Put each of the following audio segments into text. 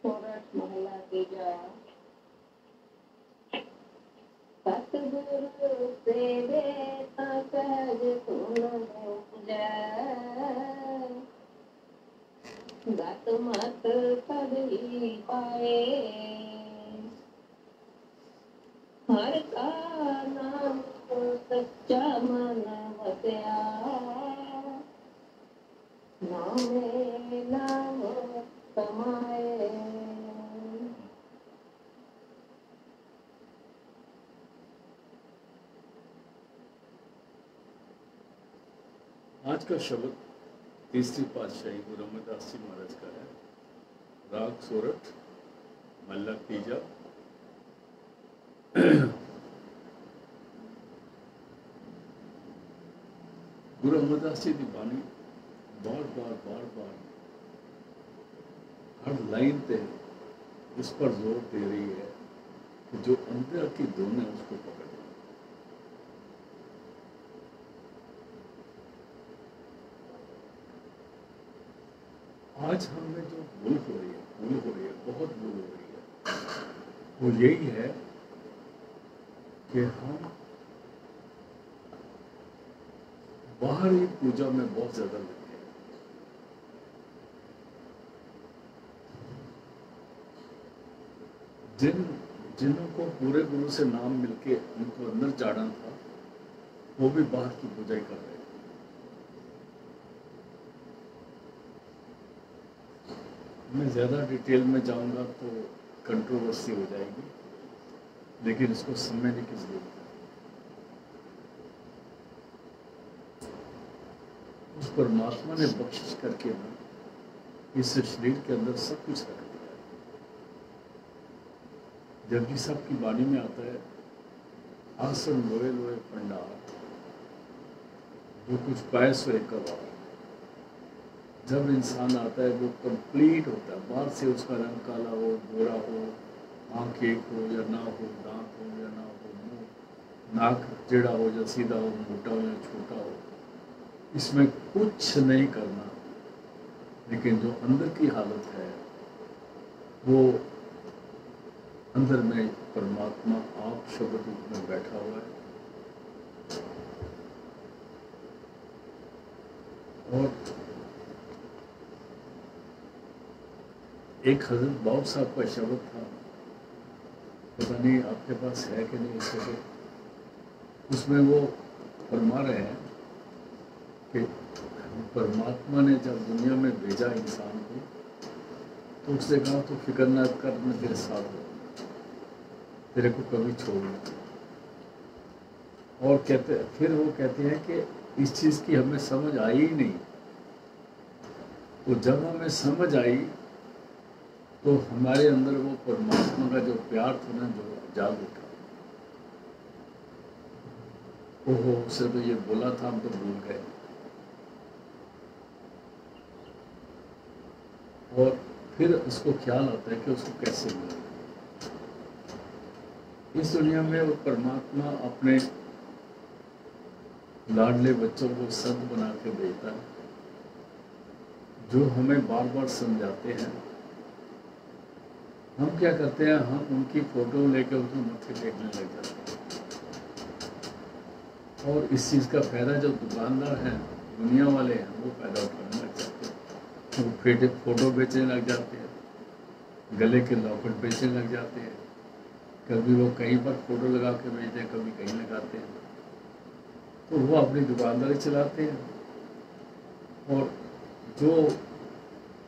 सोरठ महला तीजा। सतगुरु से देता सहज सुन उपजै, गत मत तभी पाए। हर का नाम सच्चा मन बसया, नामे नाम समाए। आज का शब्द तीसरी पातशाही गुरु रमदास जी महाराज का है। राग सोरठ महला तीजा। गुरु रमदास जी की बाणी बार बार हर लाइन पे इस पर जोर दे रही है कि जो अंदर की धुन है उसको पकड़। आज हमें जो भूल हो रही है, बहुत भूल हो रही है, वो यही है कि हम बाहरी पूजा में बहुत ज्यादा लगे हैं। जिन्हों को पूरे गुरु से नाम मिलके उनको अंदर चाड़ना था, वो भी बाहर की पूजा ही कर रहे हैं। मैं ज़्यादा डिटेल में जाऊंगा तो कंट्रोवर्सी हो जाएगी, लेकिन इसको समझने की जरूरत है। उस परमात्मा ने बख्शिश करके ना इस शरीर के अंदर सब कुछ रख दिया है। जब जी साहब की वाणी में आता है, आसन लोए लोए पंडार, जो कुछ पाए सो एक कबार। जब इंसान आता है वो कंप्लीट होता है, बाहर से उसका रंग काला हो, गोरा हो, आँख एक हो या ना हो, दांत हो या ना हो, मुंह नाक टेढ़ा हो या सीधा हो, मोटा हो या छोटा हो, इसमें कुछ नहीं करना। लेकिन जो अंदर की हालत है वो अंदर में परमात्मा आप शब्द रूप में बैठा हुआ है। और एक हजरत बाबू साहब का शब्द था, पता नहीं आपके पास है कि नहीं इस वक्त। उसमें वो फरमा रहे हैं कि परमात्मा ने जब दुनिया में भेजा इंसान को, तो उसने कहा तो फिक्र न कर, मैं तेरे साथ हूँ, तेरे को कभी छोड़ नहीं। और फिर वो कहते हैं कि इस चीज़ की हमें समझ आई ही नहीं। तो जब हमें समझ आई तो हमारे अंदर वो परमात्मा का जो प्यार था ना, जो जाग उठा। ओहो, उससे तो ये बोला था, हम तो भूल गए। और फिर उसको ख्याल आता है कि उसको कैसे मिले। इस दुनिया में वो परमात्मा अपने लाडले बच्चों को संत बना के भेजता है, जो हमें बार बार समझाते हैं। हम क्या करते हैं, हम उनकी फोटो लेकर उनको मत्थे टेकने लग जाते हैं। और इस चीज़ का फायदा जो दुकानदार हैं, दुनिया वाले हैं, वो फायदा उठाने लग जाते हैं। वो फेटे फोटो बेचने लग जाते हैं, गले के लॉकेट बेचने लग जाते हैं। कभी वो कहीं पर फोटो लगा के बेचते हैं, कभी कहीं लगाते हैं। तो वो अपनी दुकानदारी चलाते हैं। और जो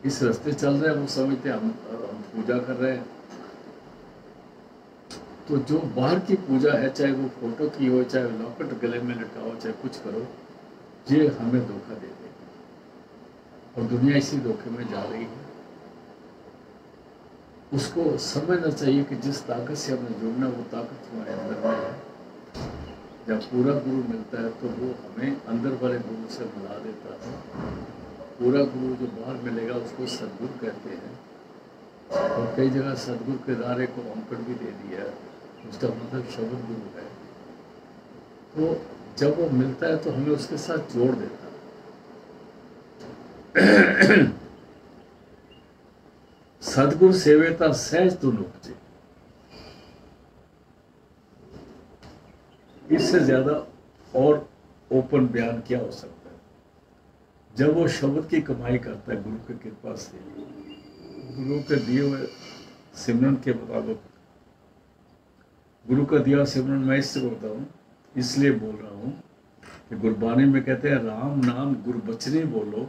इस रास्ते चल रहे हैं वो समझते हैं हम पूजा कर रहे हैं। तो जो बाहर की पूजा है, चाहे वो फोटो की हो, चाहे लॉकेट गले में लटकाओ, चाहे कुछ करो, ये हमें धोखा देते हैं। और दुनिया इसी धोखे में जा रही है। उसको समझना चाहिए कि जिस ताकत से हमें जुड़ना, वो ताकत हमारे अंदर में है। जब पूरा गुरु मिलता है तो वो हमें अंदर वाले गुरु से मिला देता है। पूरा गुरु जो बाहर मिलेगा उसको सदगुरु कहते हैं। और कई जगह सदगुरु के दायरे को अंकड़ भी दे दिया है, उसका मतलब शब्द गुरु है। तो जब वो मिलता है तो हमें उसके साथ जोड़ देता है। सतगुर सेवेता सहज तुन उपजे। इससे ज्यादा और ओपन बयान क्या हो सकता है? जब वो शब्द की कमाई करता है गुरु की कृपा से, गुरु के दिए हुए सिमरन के मुताबिक, गुरु का दिया सिमरन मैं इससे बोलता हूँ, इसलिए बोल रहा हूँ कि गुरबानी में कहते हैं राम नाम गुरु बचनी बोलो।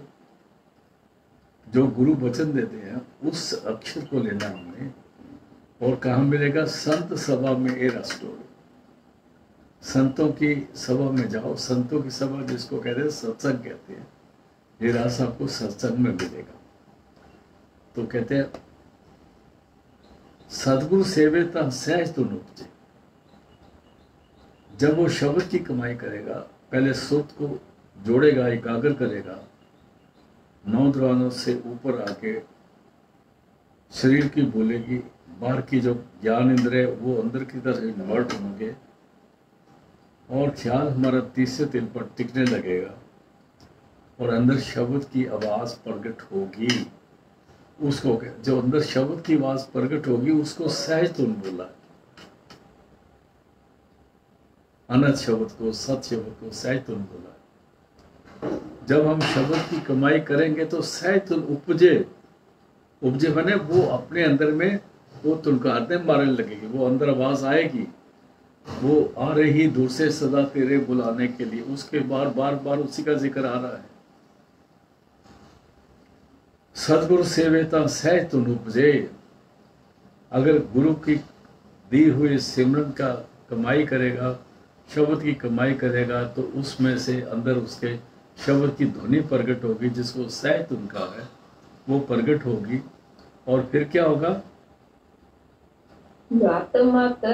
जो गुरु वचन देते हैं उस अक्षर को लेना हमने, और कहाँ मिलेगा? संत सभा में ए रस डोलो। संतों की सभा में जाओ, संतों की सभा जिसको कहते हैं सत्संग कहते हैं, ये रस आपको सत्संग में मिलेगा। तो कहते हैं सदगुरु सेवेता सहज तुन उपजे। जब वो शब्द की कमाई करेगा, पहले सुत को जोड़ेगा, एकाग्र करेगा, 9 दरवाजों से ऊपर आके शरीर की बोलेगी, बाहर की जो ज्ञान इंद्र है वो अंदर की तरफ इन्वर्ट होंगे, और ख्याल हमारा तीसरे तिल पर टिकने लगेगा, और अंदर शब्द की आवाज प्रकट होगी। उसको जो अंदर शब्द की आवाज प्रकट होगी उसको सहज तुन बोला। अनंत शब्द को, सत शब्द को सहज तुन बोला। जब हम शब्द की कमाई करेंगे तो सहज तुन उपजे। उपजे बने वो अपने अंदर में वो तुनकारने मारने लगेगी, वो अंदर आवाज आएगी, वो आ रही दूर से सदा तेरे बुलाने के लिए। उसके बार बार बार उसी का जिक्र आ रहा है। सदगुरु सेवेता सहज तुन उपजे। अगर गुरु की दी हुई सिमरन का कमाई करेगा, शब्द की कमाई करेगा, तो उसमें से अंदर उसके शब्द की ध्वनि प्रकट होगी, जिसको सहज तुन का है, वो प्रकट होगी। और फिर क्या होगा? गत मत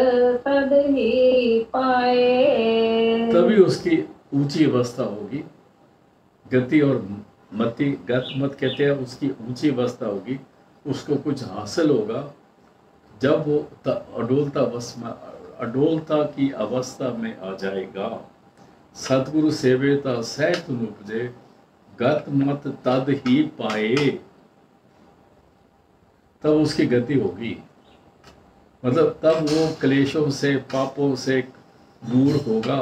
तद ही पाए। तभी उसकी ऊंची अवस्था होगी। गति और मति, गत मत कहते हैं, उसकी ऊंची अवस्था होगी, उसको कुछ हासिल होगा जब वो अडोलता की अवस्था में आ जाएगा। सतगुरु सेवेता सहज तुन उपजे, गत मत तद ही पाए। तब उसकी गति होगी, मतलब तब वो क्लेशों से, पापों से दूर होगा।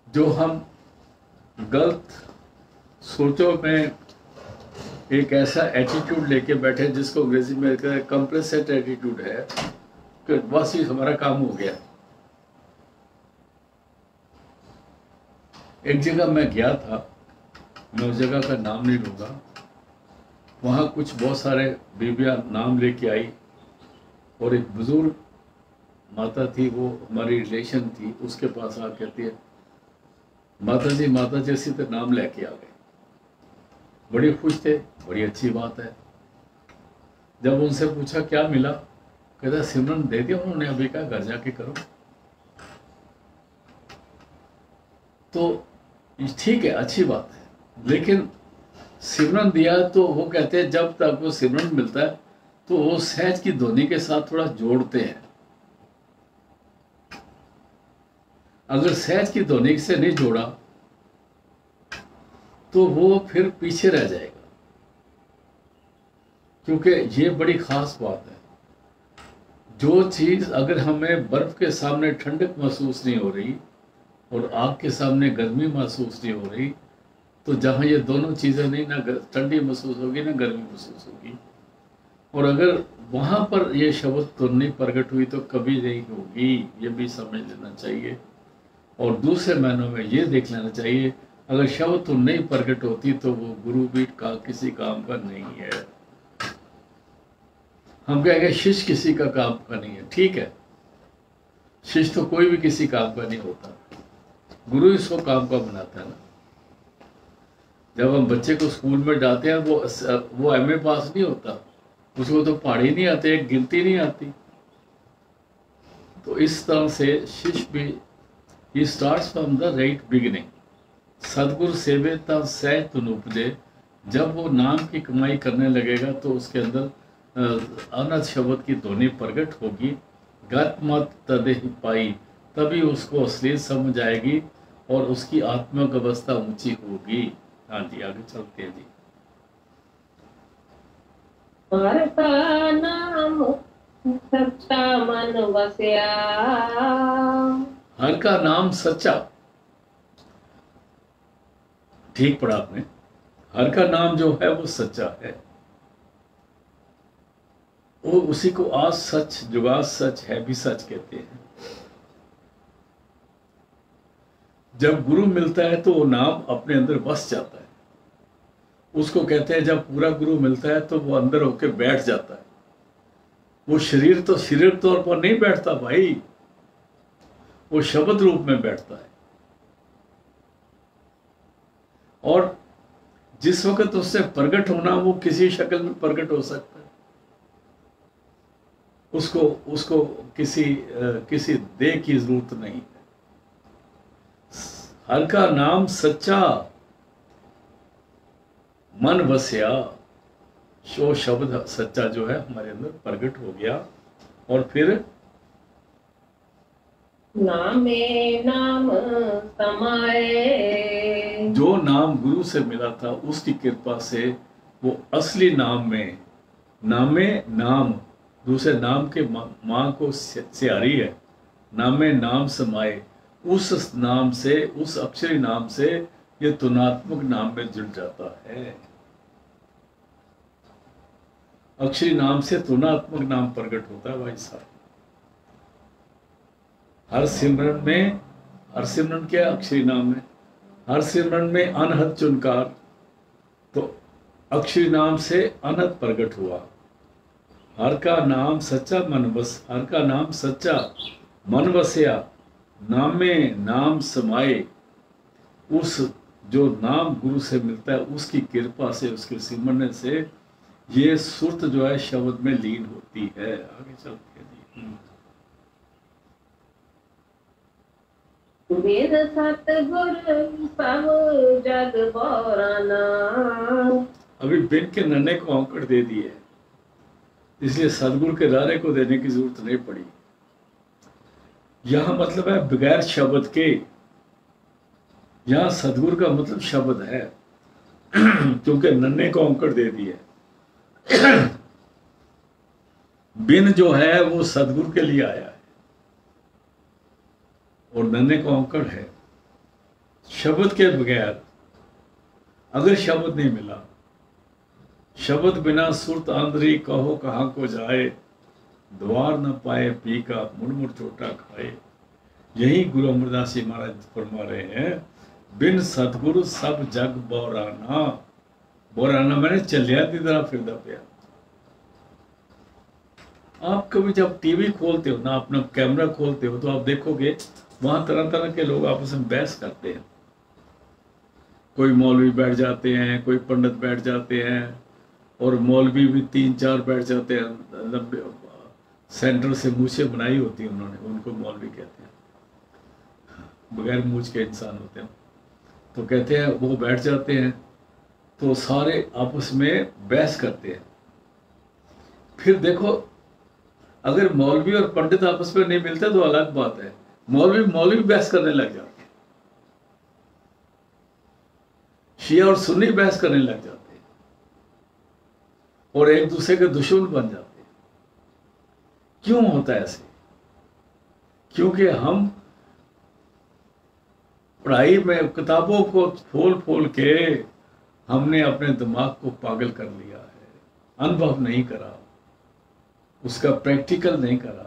जो हम गलत सोचों में एक ऐसा एटीट्यूड लेके बैठे जिसको अंग्रेजी में कहते हैं कंप्लेसेंट एटीट्यूड है, कि बस ही हमारा काम हो गया। एक जगह मैं गया था, मैं उस जगह का नाम नहीं लूँगा, वहाँ कुछ बहुत सारे बीबियाँ नाम लेके आई, और एक बुजुर्ग माता थी, वो हमारी रिलेशन थी, उसके पास आ कहती है माता जी ऐसी तो नाम लेके आ गए। बड़ी खुश थे, बड़ी अच्छी बात है। जब उनसे पूछा क्या मिला, कहता सिमरन दे दिया उन्होंने, अभी का घर जाके करो। तो ठीक है, अच्छी बात है, लेकिन सिमरन दिया तो वो कहते हैं जब तक वो सिमरन मिलता है तो वो सहज की ध्वनि के साथ थोड़ा जोड़ते हैं। अगर सहज की ध्वनि से नहीं जोड़ा तो वो फिर पीछे रह जाएगा, क्योंकि ये बड़ी खास बात है। जो चीज अगर हमें बर्फ के सामने ठंडक महसूस नहीं हो रही और आग के सामने गर्मी महसूस नहीं हो रही, तो जहां ये दोनों चीजें नहीं, ना ठंडी महसूस होगी ना गर्मी महसूस होगी, और अगर वहां पर ये शब्द तो नहीं प्रकट हुई तो कभी नहीं होगी, ये भी समझ लेना चाहिए। और दूसरे मायनों में ये देख लेना चाहिए, अगर शब्द तो नहीं प्रकट होती तो वो गुरु भी का किसी काम का नहीं है। हम कहेंगे शिष्य किसी का काम का नहीं है, ठीक है, शिष्य तो कोई भी किसी काम का नहीं होता, गुरु इसको काम का बनाता है ना। जब हम बच्चे को स्कूल में डालते हैं, वो एमए पास नहीं होता, उसको तो पढ़ी नहीं आते, एक गिनती नहीं आती। तो इस तरह से शिष्य भी, he starts from the right beginning। सदगुरु सेवेता सहज तुन उपजे। जब वो नाम की कमाई करने लगेगा तो उसके अंदर अनंत शब्द की ध्वनि प्रकट होगी। गत मत तदे ही पाई, तभी उसको असलियत समझ आएगी और उसकी आत्मिक अवस्था ऊंची होगी। हाँ जी, आगे चलते हैं जी। हर का नाम सच्चा मन बसया। हर का नाम सच्चा, ठीक पढ़ा आपने। हर का नाम जो है वो सच्चा है, वो उसी को आज सच जुगाज सच है भी सच कहते हैं। जब गुरु मिलता है तो वो नाम अपने अंदर बस जाता है, उसको कहते हैं जब पूरा गुरु मिलता है तो वो अंदर होके बैठ जाता है। वो शरीर तौर पर नहीं बैठता भाई, वो शब्द रूप में बैठता है। और जिस वक्त उससे प्रकट होना, वो किसी शक्ल में प्रकट हो सकता है। उसको किसी देह की जरूरत नहीं है। हर का नाम सच्चा मन बसया, शो शब्द सच्चा जो है हमारे अंदर प्रकट हो गया। और फिर नामे नाम समाए। जो नाम गुरु से मिला था उसकी कृपा से वो असली नाम में, नामे नाम दूसरे नाम के मां को सियारी है, नामे नाम समाए, उस नाम से, उस अक्षरी नाम से ये तुनात्मक नाम में जुड़ जाता है। अक्षरी नाम से तुनात्मक नाम प्रकट होता है भाई साहब। हर सिमरन क्या अक्षरी नाम है। हर सिमरन में अनहद चुनकार, तो अक्षरी नाम से अनहद प्रकट हुआ। हर का नाम सच्चा मन बस, हर का नाम सच्चा मन बसया, नामे नाम समाए। उस जो नाम गुरु से मिलता है उसकी कृपा से, उसके सिमरने से ये सुरत जो है शब्द में लीन होती है। आगे चलते हैं जी। वेद सतगुर सब जग बोराना। अभी बिन के नन्हे को औंकड़ दे दिए, इसलिए सदगुरु के रारे को देने की जरूरत नहीं पड़ी। यहां मतलब है बगैर शब्द के, यहां सदगुरु का मतलब शब्द है क्योंकि नन्हे को औंकड़ दे दिए। बिन जो है वो सदगुरु के लिए आया है और नन्हे को औंकड़ है। शब्द के बगैर, अगर शब्द नहीं मिला, शब्द बिना सुरत आंदरी कहो कहाँ को जाए, द्वार न पाए पी का मुड़ चोटा खाए। यही गुरु अमरदास जी महाराज फरमा रहे हैं, बिन सतगुरु सब जग बोराना। बोराना मैंने चलिया की तरह फिरदा पिया। आप कभी जब टीवी खोलते हो ना, अपना कैमरा खोलते हो, तो आप देखोगे वहां तरह तरह के लोग आपस में बहस करते हैं। कोई मौलवी बैठ जाते हैं, कोई पंडित बैठ जाते हैं, और मौलवी भी 3-4 बैठ जाते हैं। लंबे सेंटर से मूछें बनाई होती है उन्होंने, उनको मौलवी कहते हैं। बगैर मूछ के इंसान होते हैं, तो कहते हैं वो बैठ जाते हैं, तो सारे आपस में बहस करते हैं। फिर देखो, अगर मौलवी और पंडित आपस में नहीं मिलते तो अलग बात है, मौलवी बहस करने लग जाते हैं, शिया और सुन्नी बहस करने लग जाते हैं और एक दूसरे के दुश्मन बन जाते हैं। क्यों होता है ऐसे? क्योंकि हम पढ़ाई में किताबों को खोल के हमने अपने दिमाग को पागल कर लिया है, अनुभव नहीं करा, उसका प्रैक्टिकल नहीं करा,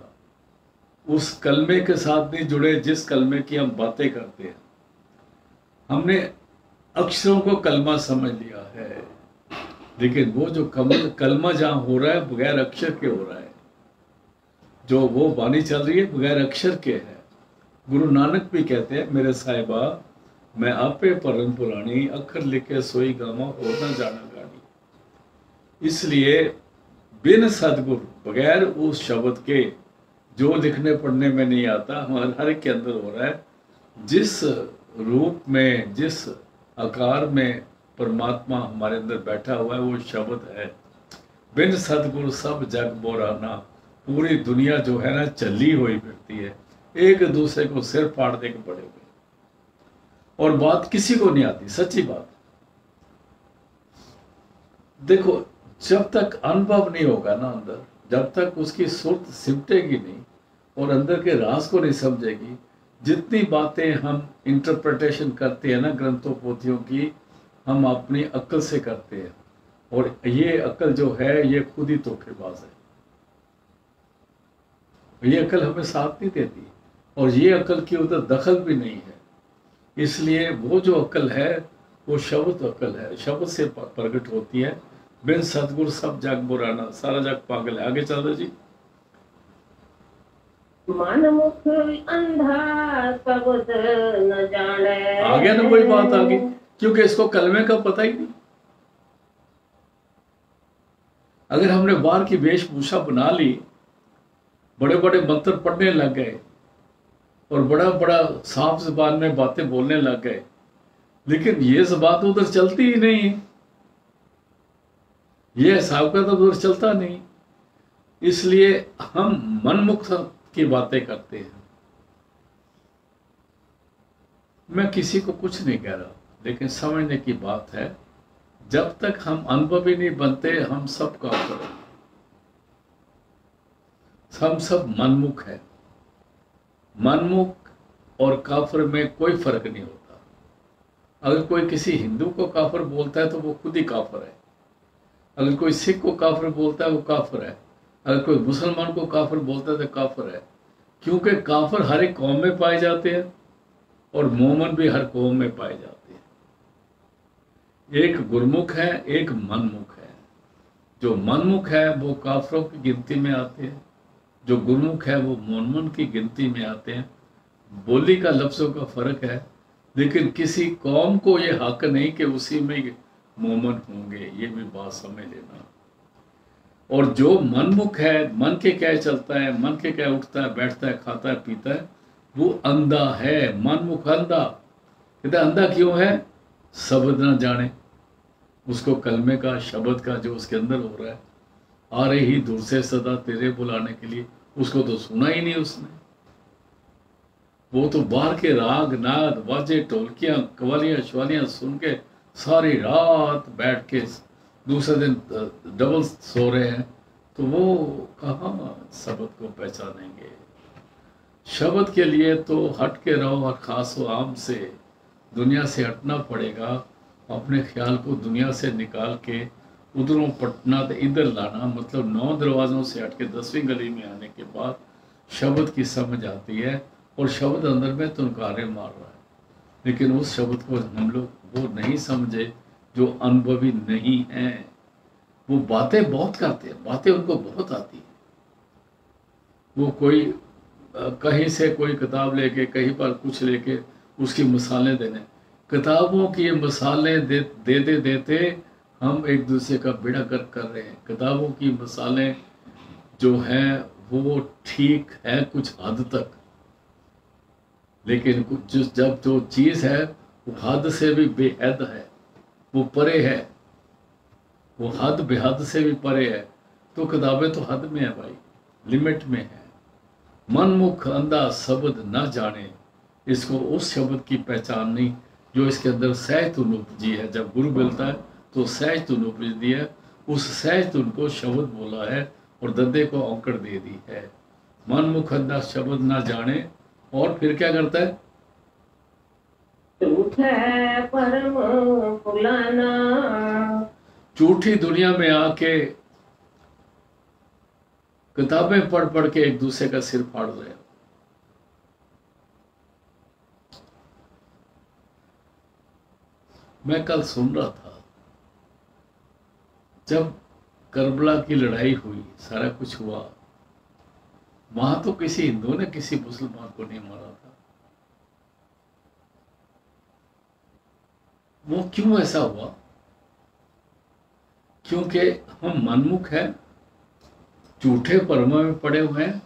उस कलमे के साथ नहीं जुड़े जिस कलमे की हम बातें करते हैं। हमने अक्षरों को कलमा समझ लिया है, लेकिन वो जो कलमा जहां हो रहा है बगैर अक्षर के हो रहा है। जो वो वाणी चल रही है बगैर अक्षर के है। गुरु नानक भी कहते हैं, मेरे साहिबा मैं आपे परम पुरानी, अक्षर लिखे सोई गावा और न जाना गानी। इसलिए बिन सदगुरु, बगैर उस शब्द के जो लिखने पढ़ने में नहीं आता, हमारे हर एक के अंदर हो रहा है। जिस रूप में, जिस आकार में परमात्मा हमारे अंदर बैठा हुआ है वो शब्द है। बिन सदगुरु सब जग बोराना। पूरी दुनिया जो है ना चली हुई फिरती है, एक दूसरे को सिर फाड़ने के पड़े हुए, और बात किसी को नहीं आती। सच्ची बात देखो, जब तक अनुभव नहीं होगा ना अंदर, जब तक उसकी सुर्त सिमटेगी नहीं और अंदर के राज को नहीं समझेगी, जितनी बातें हम इंटरप्रिटेशन करते हैं ना ग्रंथों पोथियों की, हम अपनी अक्ल से करते हैं, और ये अक्ल जो है ये खुद ही धोखेबाज है। ये अक्ल हमें साथ नहीं देती, और ये अक्ल की उधर दखल भी नहीं है। इसलिए वो जो अक्ल है वो शब्द अक्ल है, शब्द से प्रकट होती है। बिन सतगुर सब जग बुराना, सारा जग पागल है। आगे चल रहे जी। मन मुख अंधा शब्द न जाने। आ गया ना वही बात आ गई, क्योंकि इसको कलमे का पता ही नहीं। अगर हमने बाहर की वेशभूषा बना ली, बड़े बड़े मंत्र पढ़ने लग गए और बड़ा बड़ा साफ जुबान में बातें बोलने लग गए, लेकिन ये जबान तो उधर चलती ही नहीं, ये हिसाब का तो उधर चलता नहीं। इसलिए हम मनमुख की बातें करते हैं। मैं किसी को कुछ नहीं कह रहा, लेकिन समझने की बात है, जब तक हम अनुभवी नहीं बनते हम सब काफिर हैं, हम सब मनमुख है। मनमुख और काफिर में कोई फर्क नहीं होता। अगर कोई किसी हिंदू को काफिर बोलता है तो वो खुद ही काफिर है, अगर कोई सिख को काफिर बोलता है वो काफिर है, अगर कोई मुसलमान को काफिर बोलता है तो काफिर है। क्योंकि काफिर हर एक कौम में पाए जाते हैं और मोमन भी हर कौम में पाए जाते हैं। एक गुरमुख है, एक मनमुख है। जो मनमुख है वो काफिरों की गिनती में आते हैं, जो गुरमुख है वो मोमन की गिनती में आते हैं। बोली का लफ्जों का फर्क है, लेकिन किसी कौम को ये हक नहीं कि उसी में मोमन होंगे, ये भी बात समझ लेना। और जो मनमुख है, मन के क्या चलता है, मन के क्या उठता है, बैठता है, खाता है, पीता है, वो अंधा है। मनमुख अंधा। कहते अंधा क्यों है? शब्द ना जाने, उसको कलमे का, शब्द का जो उसके अंदर हो रहा है, आ रही ही दूर से सदा तेरे बुलाने के लिए, उसको तो सुना ही नहीं उसने। वो तो बाहर के राग नाद वाजे ढोलकियां कवालियां शवालियां सुन के सारी रात बैठ के दूसरे दिन डबल सो रहे हैं, तो वो कहाँ शब्द को पहचानेंगे। शब्द के लिए तो हट के रहो और खास आम से दुनिया से हटना पड़ेगा। अपने ख्याल को दुनिया से निकाल के उधरों पटना तो इधर लाना, मतलब 9 दरवाज़ों से हट के 10वीं गली में आने के बाद शब्द की समझ आती है, और शब्द अंदर में तुनकारे मार रहा है। लेकिन उस शब्द को हम लोग वो नहीं समझे जो अनुभवी नहीं हैं। वो बातें बहुत करते हैं, बातें उनको बहुत आती है। वो कोई कहीं से कोई किताब लेके, कहीं पर कुछ लेके उसकी मिसालें देने, किताबों की मिसालें देते देते हम एक दूसरे का बेड़ा गर्क कर रहे हैं। किताबों की मिसालें जो हैं वो ठीक है कुछ हद तक, लेकिन जब जो चीज़ है वो हद से भी बेहद है, वो परे है, वो हद बेहद से भी परे है। तो किताबें तो हद में है भाई, लिमिट में है। मनमुख अंधा शब्द न जाने, इसको उस शब्द की पहचान नहीं जो इसके अंदर सहज धुन उपजी है। जब गुरु मिलता है तो सहज धुन उपजी है, उस सहज धुन को शब्द बोला है और दद्दे को औंकड़ दे दी है। मनमुख अंधा शब्द न जाने, और फिर क्या करता है? झूठ है परम भुलाना। झूठी दुनिया में आके किताबें पढ़ पढ़ के एक दूसरे का सिर फाड़ रहे हो। मैं कल सुन रहा था, जब करबला की लड़ाई हुई, सारा कुछ हुआ, वहां तो किसी हिंदू ने किसी मुसलमान को नहीं मारा था। वो क्यों ऐसा हुआ? क्योंकि हम मनमुख हैं, झूठे भरमा में पड़े हुए हैं,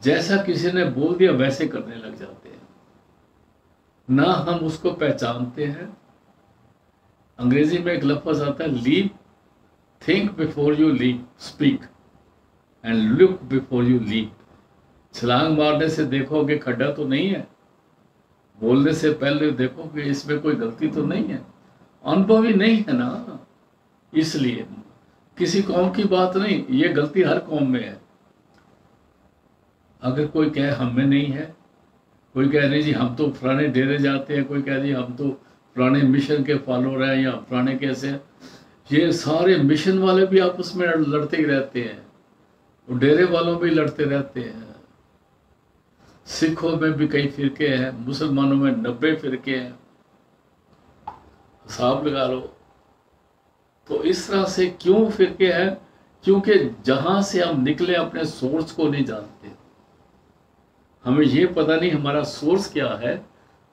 जैसा किसी ने बोल दिया वैसे करने लग जाते हैं, ना हम उसको पहचानते हैं। अंग्रेजी में एक लफ्ज आता है, leave, think before you leave, speak and look before you leave. छलांग मारने से देखो कि खड्डा तो नहीं है, बोलने से पहले देखो कि इसमें कोई गलती तो नहीं है। अनुभवी नहीं है ना, इसलिए किसी कौम की बात नहीं, ये गलती हर कौम में है। अगर कोई कहे हम में नहीं है, कोई कह नहीं जी हम तो फलाने डेरे जाते हैं, कोई कह जी हम तो फलाने मिशन के फॉलोअर हैं या फलाने कैसे हैं, ये सारे मिशन वाले भी आपस में लड़ते ही रहते हैं, और डेरे वालों भी लड़ते रहते हैं। सिखों में भी कई फिरके हैं, मुसलमानों में 90 फिरके हैं, हिसाब लगा लो। तो इस तरह से क्यों फिरके हैं? क्योंकि जहां से हम निकले अपने सोर्स को नहीं जानते, हमें ये पता नहीं हमारा सोर्स क्या है,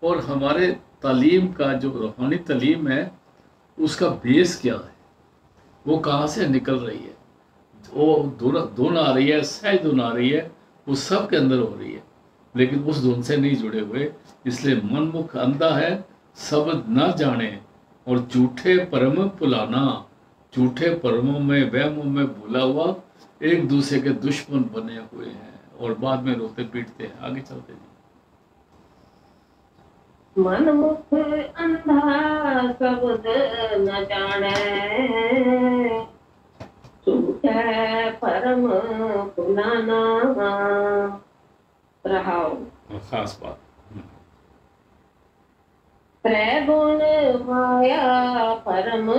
और हमारे तालीम का जो रूहानी तालीम है उसका बेस क्या है, वो कहाँ से निकल रही है, वो धुन आ रही है, सहज धुन आ रही है, वो सब के अंदर हो रही है, लेकिन उस धुन से नहीं जुड़े हुए। इसलिए मनमुख अंधा है, शब्द न जाने, और झूठे परम पुलाना, झूठे परमों में वहमों में भूला हुआ एक दूसरे के दुश्मन बने हुए हैं, और बाद में रोते पीटते हैं। आगे चलते हैं। मन मुख अंधा शब्द न जाने, झूठे परम पुलाना। रहाओ खास बात, त्रैगुण माया परम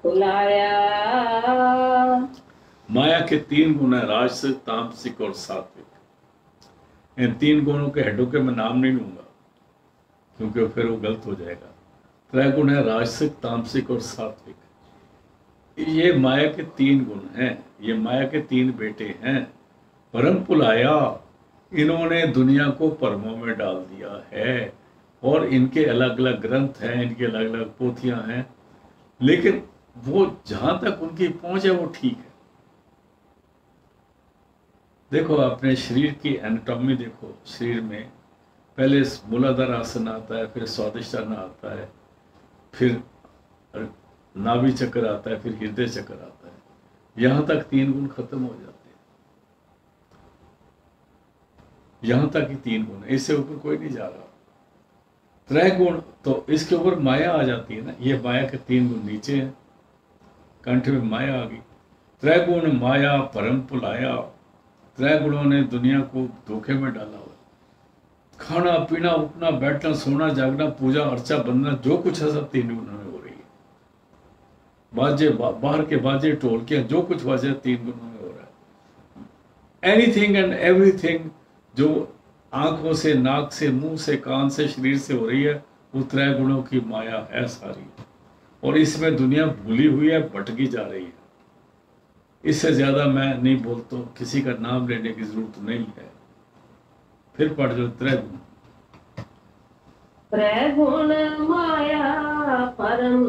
फुलाया। माया के 3 गुण है, राजसिक, तामसिक और सात्विक। इन 3 गुणों के हेडों के मैं नाम नहीं लूंगा क्योंकि फिर वो गलत हो जाएगा। त्रैगुण है, राजसिक, तामसिक और सात्विक। ये माया के 3 गुण हैं, ये माया के 3 बेटे हैं। परम पुलाया, इन्होंने दुनिया को परमों में डाल दिया है, और इनके अलग अलग ग्रंथ हैं, इनके अलग अलग पोथियां हैं, लेकिन वो जहां तक उनकी पहुंच है वो ठीक है। देखो अपने शरीर की एनाटॉमी देखो, शरीर में पहले मूलाधार आसन आता है, फिर स्वादिष्टान आता है, फिर नाभि चक्र आता है, फिर हृदय चक्र आता है। यहां तक 3 गुण खत्म हो जाते हैं, यहां तक ही 3 गुण, इससे ऊपर कोई नहीं जा रहा। त्रैगुण तो इसके ऊपर माया आ जाती है ना, ये माया के 3 गुण नीचे हैं, कंठ में माया आ गई। त्रैगुण माया परम पुलाया, त्रैगुणों ने दुनिया को धोखे में डाला हुआ। खाना पीना, उठना बैठना, सोना जागना, पूजा अर्चा बंदना, जो कुछ है सब 3 गुणों में हो रही है। बाजे बाहर के बाजे ढोलकियां, जो कुछ बाजे 3 गुणों में हो रहा है। एनीथिंग एंड एवरीथिंग जो आंखों से, नाक से, मुंह से, कान से, शरीर से हो रही है, वो त्रैगुणों की माया है सारी, और इसमें दुनिया भूली हुई है, भटकी जा रही है। इससे ज्यादा मैं नहीं बोलता, किसी का नाम लेने की जरूरत नहीं है। फिर पढ़ जो त्रैगुण। त्रैगुण माया परम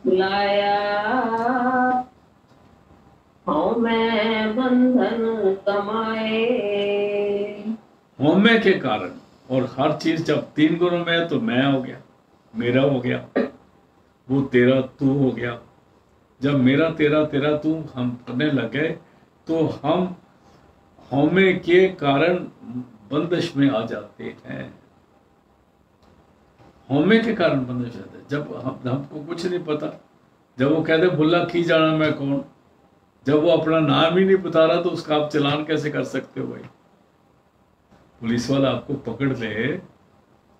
फुलाया, हमें बंधन कमाए। हमें के कारण, और हर चीज जब 3 गुणों में है तो मैं हो गया, मेरा हो गया, वो तेरा तू हो गया। जब मेरा तेरा तेरा तू हम करने लगे तो हम हौमे के कारण बंदिश में आ जाते हैं। हौमे के कारण बंदिश जाते हैं। जब हमको कुछ नहीं पता, जब वो कहते भुल्ला की जाना मैं कौन, जब वो अपना नाम ही नहीं बता रहा तो उसका आप चलान कैसे कर सकते हो भाई? पुलिस वाला आपको पकड़ ले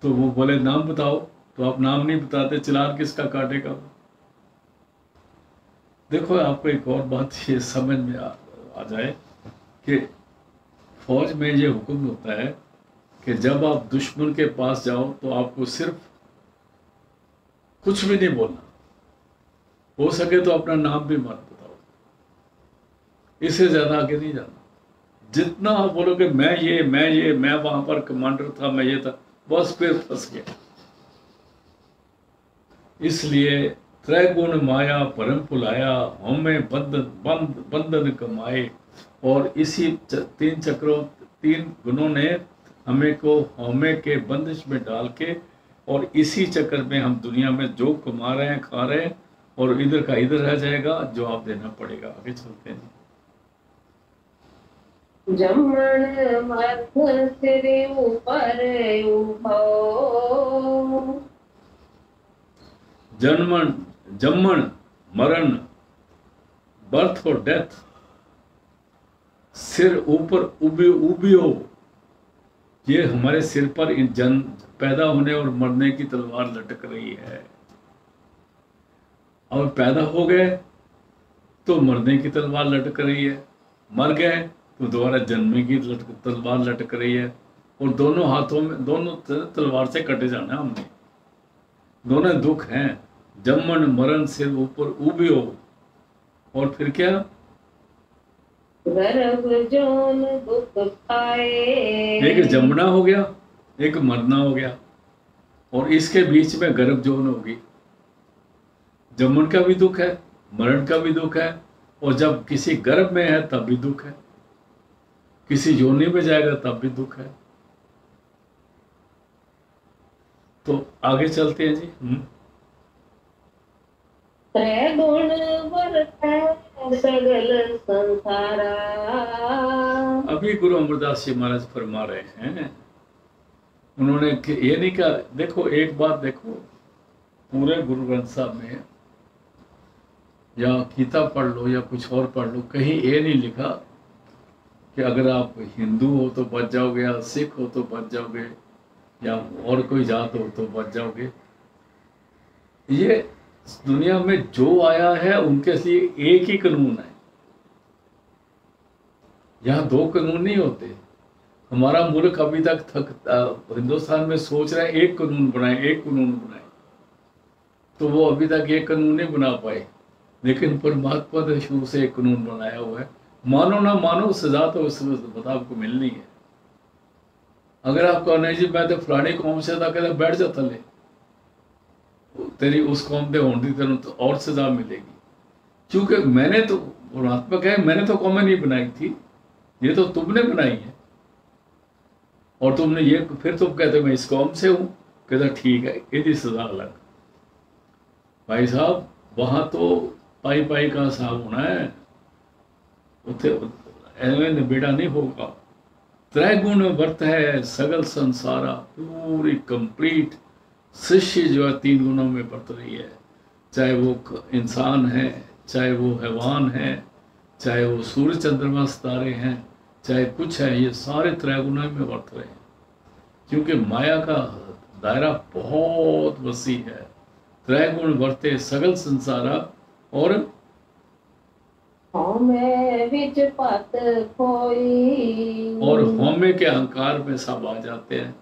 तो वो बोले नाम बताओ, तो आप नाम नहीं बताते, चलान किसका काटेगा? देखो आपको एक और बात ये समझ में आ जाए कि फौज में ये हुक्म होता है कि जब आप दुश्मन के पास जाओ तो आपको सिर्फ कुछ भी नहीं बोलना, हो सके तो अपना नाम भी मत बताओ, इससे ज्यादा आगे नहीं जाना। जितना आप बोलोगे मैं वहां पर कमांडर था, मैं ये था, बस फिर फंस गया। इसलिए त्रैगुण माया परम पुलाया, हमें बंधन कमाए, और इसी 3 चक्रों 3 गुणों ने हमें को हमें के बंदिश में डाल के, और इसी चक्कर में हम दुनिया में जो कमा रहे हैं, खा रहे हैं, और इधर का इधर रह जाएगा, जवाब देना पड़ेगा। आगे चलते हैं। जमण मथ सिर ऊपर उभो, जन्मन जम्मन मरण बर्थ और डेथ, सिर ऊपर उबी उबी हो, ये हमारे सिर पर जन पैदा होने और मरने की तलवार लटक रही है। और पैदा हो गए तो मरने की तलवार लटक रही है, मर गए तो दोबारा जन्मने की तलवार लटक रही है। और दोनों हाथों में, दोनों तलवार से कटे जाना है हमने। दोनों दुख हैं, जम्मन मरण सिर ऊपर उबी हो। और फिर क्या, गर्भ जोन दुख खाए। एक जमना हो गया, एक मरना हो गया, और इसके बीच में गर्भ जोन होगी। जमन का भी दुख है, मरण का भी दुख है, और जब किसी गर्भ में है तब भी दुख है, किसी योनि में जाएगा तब भी दुख है। तो आगे चलते हैं जी। त्रैगुण वर्तै सगल संसारा। अभी गुरु अमरदास जी महाराज फरमा रहे हैं, उन्होंने ये नहीं कहा, देखो एक बात देखो, पूरे गुरु ग्रंथ साहब में या गीता पढ़ लो या कुछ और पढ़ लो, कहीं ये नहीं लिखा कि अगर आप हिंदू हो तो बच जाओगे, या सिख हो तो बच जाओगे, या और कोई जात हो तो बच जाओगे। ये दुनिया में जो आया है उनके लिए एक ही कानून है, यहाँ दो कानून नहीं होते। हमारा मुल्क अभी तक हिंदुस्तान में सोच रहा है एक कानून बनाए, एक कानून बनाए, तो वो अभी तक एक कानून नहीं बना पाए। लेकिन परमात्मा ने शुरू से एक कानून बनाया हुआ है, मानो ना मानो सजा तो उस बता आपको मिलनी है। अगर आप कहो नहीं जी मैं तो फलानी कौम से था, कहते बैठ जा थले, तेरी उस कौम पे होने तेन तो और सजा मिलेगी, क्योंकि मैंने तो, परमात्मा कहे मैंने तो कौमें नहीं बनाई थी, ये तो तुमने बनाई है। और तुमने ये, फिर तुम कहते मैं इस कौम से हूं, कहता ठीक है यदि सजा अलग। भाई साहब वहां तो पाई पाई का हिसाब होना है, उथे एवं निबेड़ा नहीं होगा। त्रैगुण वर्त है सगल संसारा, पूरी कंप्लीट सृष्टि जो है तीन गुणों में बरत रही है, चाहे वो इंसान है, चाहे वो हैवान है, चाहे वो सूर्य चंद्रमा सितारे हैं, चाहे कुछ है, ये सारे त्रैगुणों में बरत रहे हैं। क्योंकि माया का दायरा बहुत वसी है। त्रैगुण वर्ते सगल संसारा, और हमें विच पत खोई। और हमें के अहंकार में सब आ जाते हैं।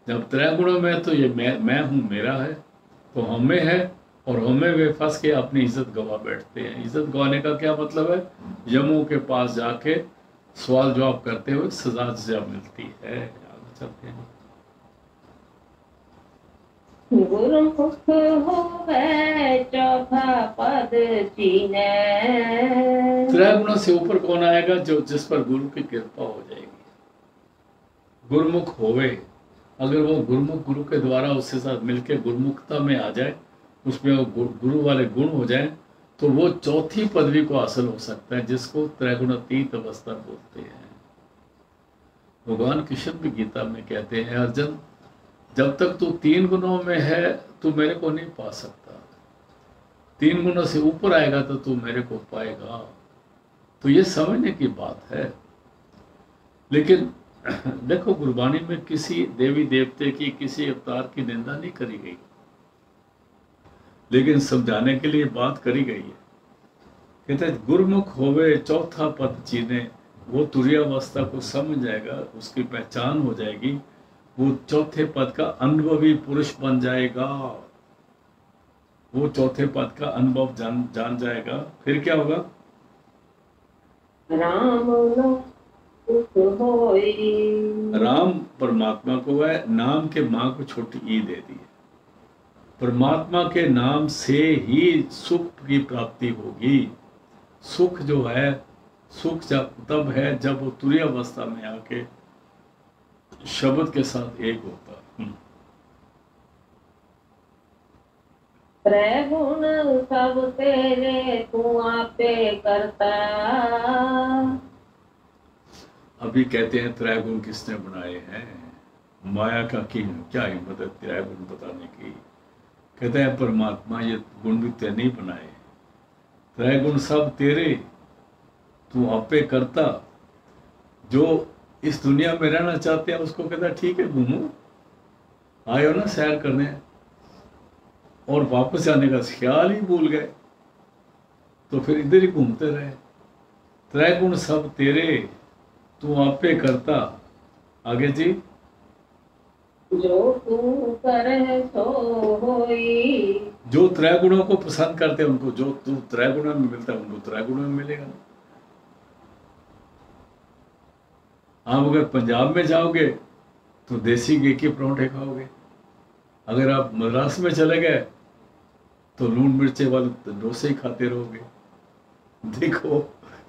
जब त्रैगुणों में तो ये मैं हूं, मेरा है, तो हमें है, और हमें वे फंस के अपनी इज्जत गवा बैठते हैं। इज्जत गवाने का क्या मतलब है, यमों के पास जाके सवाल जवाब करते हुए सजा मिलती है। आगे चलते हैं। गुरुमुख होवे चौथा पद चीने। त्रैगुणों से ऊपर कौन आएगा, जो जिस पर गुरु की कृपा हो जाएगी। गुरुमुख होवे, अगर वो गुरुमुख गुरु के द्वारा उसके साथ मिलकर गुरुमुखता में आ जाए, उसमें वो गुरु वाले गुण हो जाए, तो वो चौथी पदवी को हासिल हो सकता है, जिसको त्रैगुणातीत अवस्था बोलते हैं। भगवान कृष्ण भी गीता में कहते हैं, अर्जुन जब तक तू तीन गुणों में है तू मेरे को नहीं पा सकता, तीन गुणों से ऊपर आएगा तो तू मेरे को पाएगा। तो ये समझने की बात है। लेकिन देखो गुरबाणी में किसी देवी देवते की, किसी अवतार की निंदा नहीं करी गई, लेकिन समझाने के लिए बात करी गई है। कहते हैं गुरुमुख होवे चौथा पद चीने, वो तुरीयावस्था को समझ जाएगा, उसकी पहचान हो जाएगी, वो चौथे पद का अनुभवी पुरुष बन जाएगा, वो चौथे पद का अनुभव जान जाएगा। फिर क्या होगा, राम परमात्मा को है, नाम के मां को छोटी ई दे दी है। परमात्मा के नाम से ही सुख की प्राप्ति होगी। सुख जो है, सुख जब तब है जब वो तुरीय अवस्था में आके शब्द के साथ एक होता। त्रैगुण सब तेरे तू आपे करता। अभी कहते हैं त्रैगुण किसने बनाए हैं, माया का की क्या हिम्मत है त्रैगुण बताने की। कहते हैं परमात्मा, ये गुण भी तेने नहीं बनाए, त्रैगुण सब तेरे, तू आपे करता। जो इस दुनिया में रहना चाहते हैं उसको कहता ठीक है घूमो, आए हो ना सैर करने, और वापस आने का ख्याल ही भूल गए तो फिर इधर ही घूमते रहे। त्रय गुण सब तेरे, तू आपे करता। आगे जी। जो तू करे सो होई। जो त्रय गुणों को पसंद करते हैं उनको जो तू त्रय गुणों में मिलता है उनको त्रय गुणों में मिलेगा। आप अगर पंजाब में जाओगे तो देसी घी के परांठे खाओगे, अगर आप मद्रास में चले गए तो लून मिर्चे वाले डोसे ही खाते रहोगे। देखो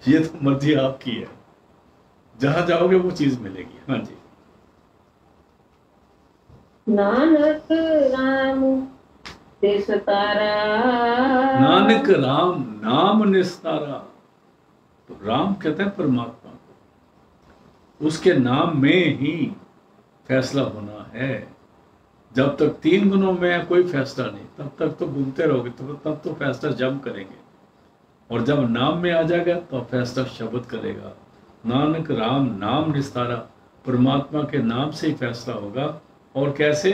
ये तो मर्जी आपकी है, जहां जाओगे वो चीज मिलेगी। हाँ जी। नानक राम तिसतारा। नानक राम नाम निस्तारा। तो राम कहते हैं परमात्मा को, उसके नाम में ही फैसला होना है। जब तक 3 गुणों में कोई फैसला नहीं तब तक तो घूमते रहोगे, तो तब तो फैसला जम करेंगे, और जब नाम में आ जाएगा तो फैसला शब्द करेगा। नानक राम नाम निस्तारा, परमात्मा के नाम से ही फैसला होगा। और कैसे?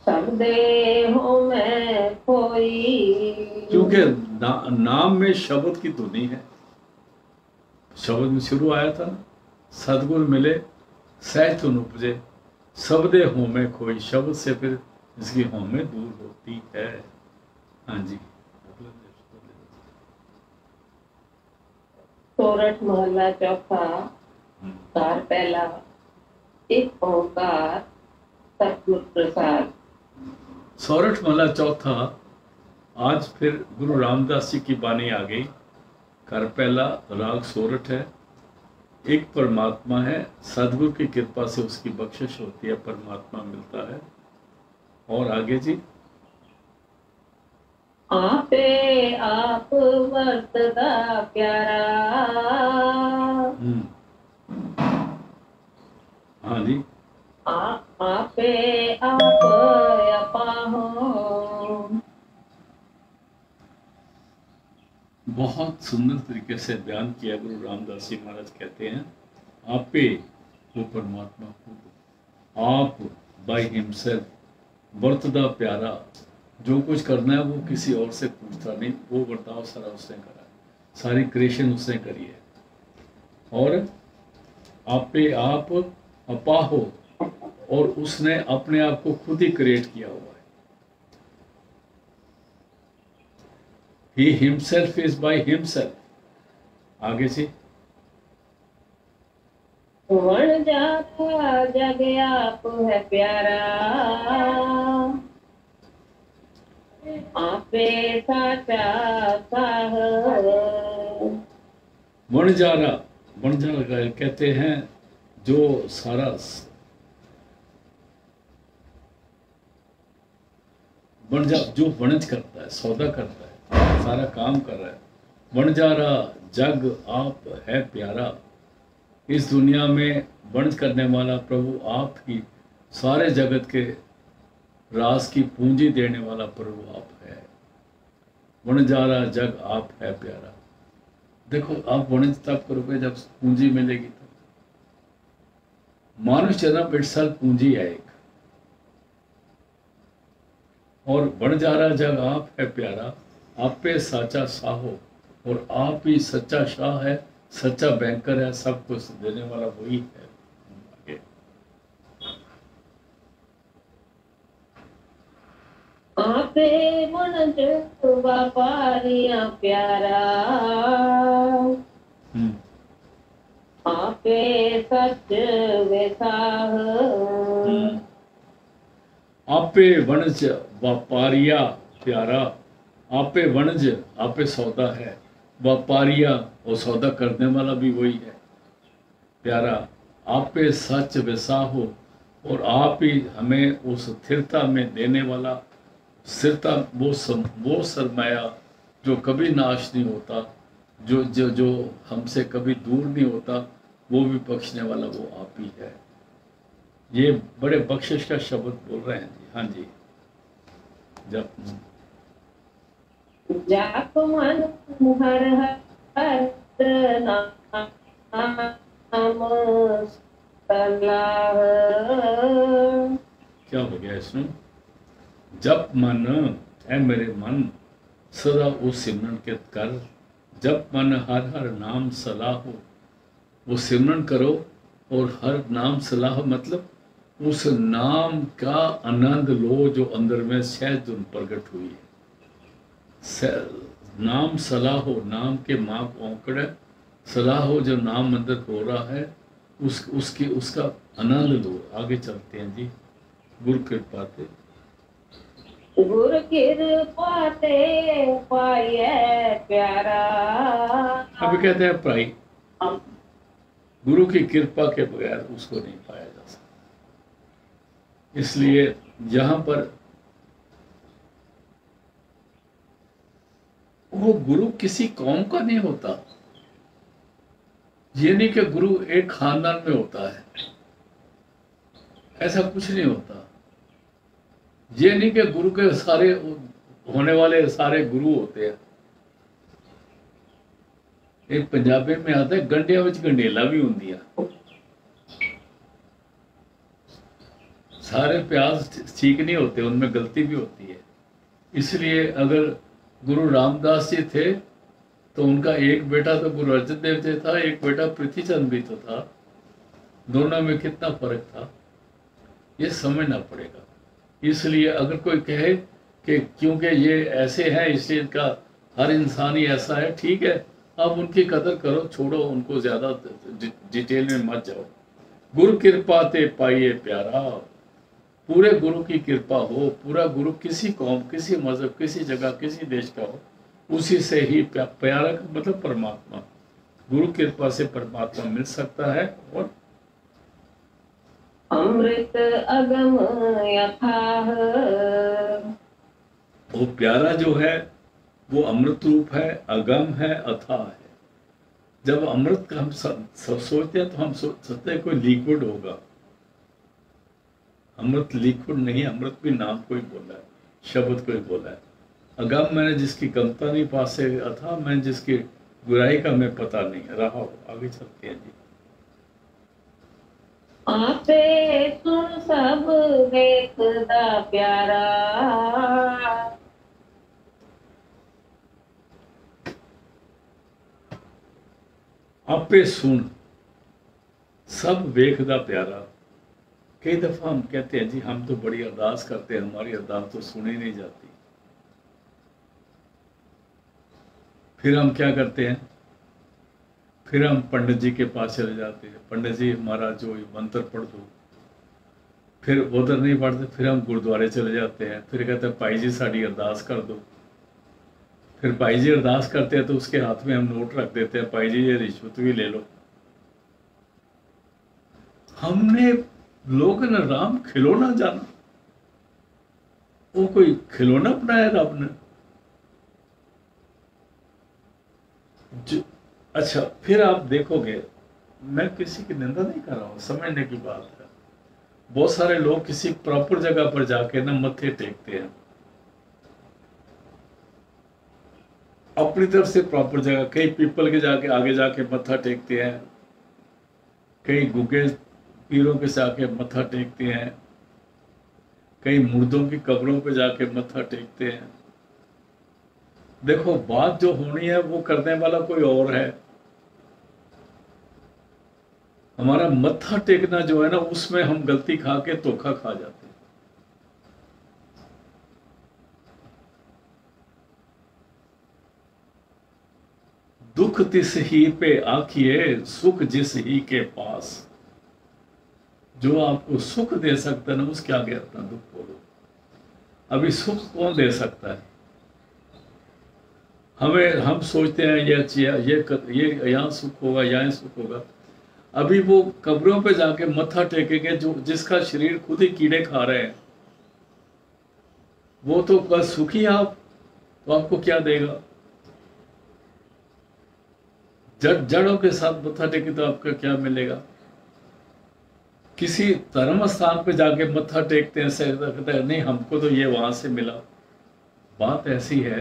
सब देहो में कोई। क्योंकि नाम में शब्द की धुनी है। शब्द में शुरू आया था ना, सदगुण मिले सहज धुन उपजे, शब्दे हो में खोई। शब्द से फिर इसकी हो में दूर होती है। हाँ जी। सोरठ मोहल्ला चौथा, कार पहला, एक ओंकार सतगुर प्रसाद। सोरठ महला चौथा। आज फिर गुरु रामदास जी की बानी आ गई। कर पहला, राग सोरठ है। एक परमात्मा है, सदगुरु की कृपा से उसकी बख्शिश होती है, परमात्मा मिलता है। और आगे जी। आपे आप वर्तदा प्यारा। हाँ जी। आपे आप अपाहो। बहुत सुंदर तरीके से बयान किया गुरु रामदास जी महाराज। कहते हैं आपे, वो परमात्मा खुद, आप बाय हिमसेल्फ, वर्तदा प्यारा। जो कुछ करना है वो किसी और से पूछता नहीं, वो बर्ताव सारा उसने करा है, सारी क्रिएशन उसने करी है। और आपे आप अपाहो, और उसने अपने आप को खुद ही क्रिएट किया हुआ है। He himself is by himself. आगे से। वण जाता जग आप है प्यारा। आपे साचा साह। वणजारा, वणजारा कहते हैं जो सारा वणजा, जो वणज करता है, सौदा करता है, सारा काम कर रहा है। वणजारा जग आप है प्यारा। इस दुनिया में वणज करने वाला प्रभु आप ही, सारे जगत के रास की पूंजी देने वाला प्रभु आप है। वणजारा जग आप है प्यारा। देखो आप वणज तब करोगे जब पूंजी मिलेगी। तब मनुष्य जन्म इटसेल्फ पूंजी है एक। और वणजारा जग आप है प्यारा, आप पे साचा साहो, और आप ही सच्चा शाह है, सच्चा बैंकर है, सब कुछ देने वाला वही है। आपे वणज व्यापारिया प्यारा। आपे सच वेसाह। आपे वणज व्यापारिया प्यारा। आपे वणज, आपे सौदा है, व्यापारिया और सौदा करने वाला भी वही है प्यारा। आपे सच विसाहो, और आप ही हमें उस स्थिरता में देने वाला, स्थिरता वो सरमाया जो कभी नाश नहीं होता, जो जो जो हमसे कभी दूर नहीं होता, वो भी बख्शने वाला वो आप ही है। ये बड़े बख्शिश का शब्द बोल रहे हैं जी। हाँ जी। जब जाप मन हर हर नाम सलाह। क्या हो गया इसमें? जप मन है मेरे मन, सदा वो सिमरन के कर। जप मन हर हर नाम सलाह हो, वो सिमरन करो। और हर नाम सलाह मतलब उस नाम का आनंद लो जो अंदर में सहज धुन प्रकट हुई है। नाम सलाह हो, नाम के माँ को औंकड़ है, सलाह हो जो नाम अंदर हो रहा है, उसका आनंद लो। आगे चलते हैं जी। गुरु कृपा ते गुरु कृपा ते पाइए प्यारा। अभी कहते हैं प्राई, गुरु की कृपा के बगैर उसको नहीं पाया जा सकता। इसलिए यहां पर वो गुरु किसी कौम का नहीं होता। ये नहीं कि गुरु एक खानदान में होता है, ऐसा कुछ नहीं होता। ये नहीं कि गुरु के सारे होने वाले सारे गुरु होते हैं। एक पंजाबी में आता है गंडिया विच गंडेला भी होंदियां। सारे प्याज ठीक नहीं होते, उनमें गलती भी होती है। इसलिए अगर गुरु रामदास जी थे तो उनका एक बेटा तो गुरु अर्जन देव जी था, एक बेटा पृथ्वीचंद भी तो था। दोनों में कितना फर्क था ये समझना पड़ेगा। इसलिए अगर कोई कहे कि क्योंकि ये ऐसे हैं इसलिए इनका हर इंसान ही ऐसा है, ठीक है, अब उनकी कदर करो, छोड़ो उनको, ज्यादा डिटेल में मत जाओ। गुरु कृपा ते पाइए प्यारा, पूरे गुरु की कृपा हो। पूरा गुरु किसी कौम, किसी मजहब, किसी जगह, किसी देश का हो, उसी से ही प्यारा का मतलब परमात्मा। गुरु कृपा से परमात्मा मिल सकता है। और अमृत अगम यथाह, वो प्यारा जो है वो अमृत रूप है, अगम है, अथाह है। जब अमृत का हम सब सोचते हैं तो हम सोचते हैं कोई लिक्विड होगा। अमृत लिक्विड नहीं, अमृत भी नाम कोई बोला है, शब्द कोई बोला है। अगम मैंने जिसकी गमता नहीं पास से, अथाह मैंने जिसकी बुराई का मैं पता नहीं रहा हो। आगे चलते हैं जी। आपे सुन सब वेखदा प्यारा। आपे सुन सब वेखदा प्यारा। कई दफा हम कहते हैं जी हम तो बड़ी अरदास करते हैं, हमारी अरदास तो सुनी नहीं जाती। फिर हम क्या करते हैं, फिर हम पंडित जी के पास चले जाते हैं, पंडित जी हमारा जो मंत्र पढ़ दो। फिर उधर नहीं पढ़ते, फिर हम गुरुद्वारे चले जाते हैं, फिर कहते हैं भाई जी साड़ी अरदास कर दो। फिर भाई जी अरदास करते हैं तो उसके हाथ में हम नोट रख देते हैं, भाई जी ये रिश्वत भी ले लो। हमने लोग न राम खिलौना जाना, वो कोई खिलौना बनाया रब ने। अच्छा, फिर आप देखोगे, मैं किसी की निंदा नहीं कर रहा हूं, समझने की बात है। बहुत सारे लोग किसी प्रॉपर जगह पर जाके ना मत्थे टेकते हैं, अपनी तरफ से प्रॉपर जगह। कई पीपल के जाके आगे जाके मत्था टेकते हैं, कई गुगे पीरों के जाके मत्था टेकते हैं, कई मुर्दों की कब्रों पे जाके मत्था टेकते हैं। देखो, बात जो होनी है वो करने वाला कोई और है। हमारा मत्था टेकना जो है ना, उसमें हम गलती खा के धोखा खा जाते हैं। दुख तिस ही पे आखिए, सुख जिस ही के पास। जो आपको सुख दे सकता है ना, उसके आगे अपना दुख बोलो। अभी सुख कौन दे सकता है? हम सोचते हैं ये यहाँ सुख होगा, यहाँ सुख होगा। अभी वो कब्रों पे जाके मत्था टेकेंगे जो जिसका शरीर खुद ही कीड़े खा रहे हैं, वो तो बस सुखी आप, तो आपको क्या देगा? जड़ों के साथ मत्था टेके तो आपका क्या मिलेगा? किसी धर्म स्थान पे जाके मत्था टेकते हैं, कहते हैं नहीं हमको तो ये वहां से मिला। बात ऐसी है,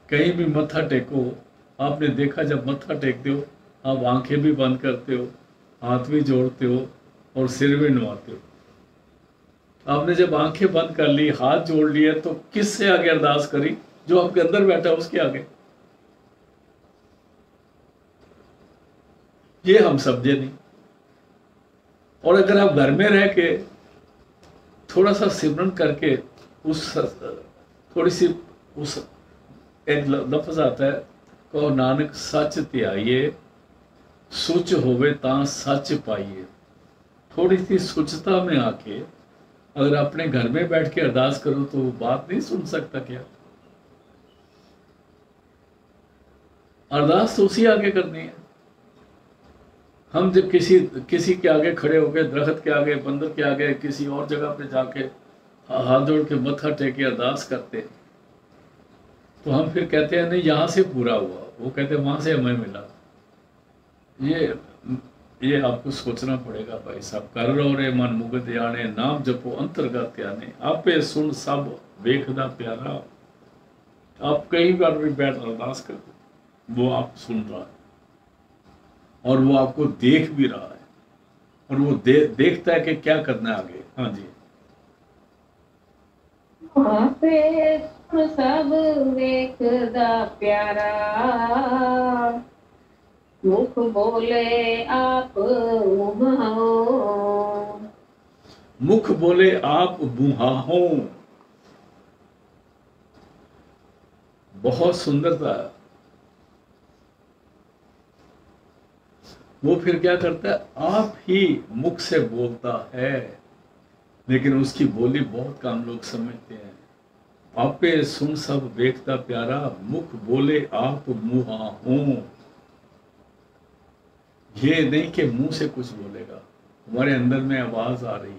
कहीं भी मत्था टेको, आपने देखा जब मत्था टेकते हो आप आंखें भी बंद करते हो, हाथ भी जोड़ते हो और सिर भी नवाते हो। आपने जब आंखें बंद कर ली, हाथ जोड़ लिए, तो किससे आगे अरदास करी? जो आपके अंदर बैठा है उसके आगे। ये हम समझे नहीं। और अगर आप घर में रह के थोड़ा सा सिमरन करके उस थोड़ी सी उस एक लफ्ज आता है, कहो नानक सच त्याइए, सुच होवे तां सच पाइए। थोड़ी सी सुचता में आके अगर अपने घर में बैठ के अरदास करो तो वो बात नहीं सुन सकता क्या? अरदास तो उसी आगे करनी है। हम जब किसी के आगे खड़े हो गए, दरख्त के आगे, बंदर के आगे, किसी और जगह पे जाके हाथ जोड़ के मत्था टेके अरदास करते हैं, तो हम फिर कहते हैं नहीं यहां से पूरा हुआ, वो कहते हैं वहां से हमें मिला। ये आपको सोचना पड़ेगा भाई साहब। कर रो रे मन मुगद जाने, नाम जपो अंतर्गत याने, आपे सुन सब वेखदा प्यारा। आप कहीं बार भी बैठ अरदास कर दो, वो आप सुन रहा है और वो आपको देख भी रहा है, और वो देखता है कि क्या करना है आगे। हाँ जी। आपे सुन सब वेखदा प्यारा, मुख बोले आप मुहाओ। मुख बोले आप मुहाओ, बहुत सुंदर था। वो फिर क्या करता है, आप ही मुख से बोलता है, लेकिन उसकी बोली बहुत कम लोग समझते हैं। आपे सुन सब देखता प्यारा, मुख बोले आप मुहाओ। ये नहीं कि मुंह से कुछ बोलेगा, हमारे अंदर में आवाज आ रही है,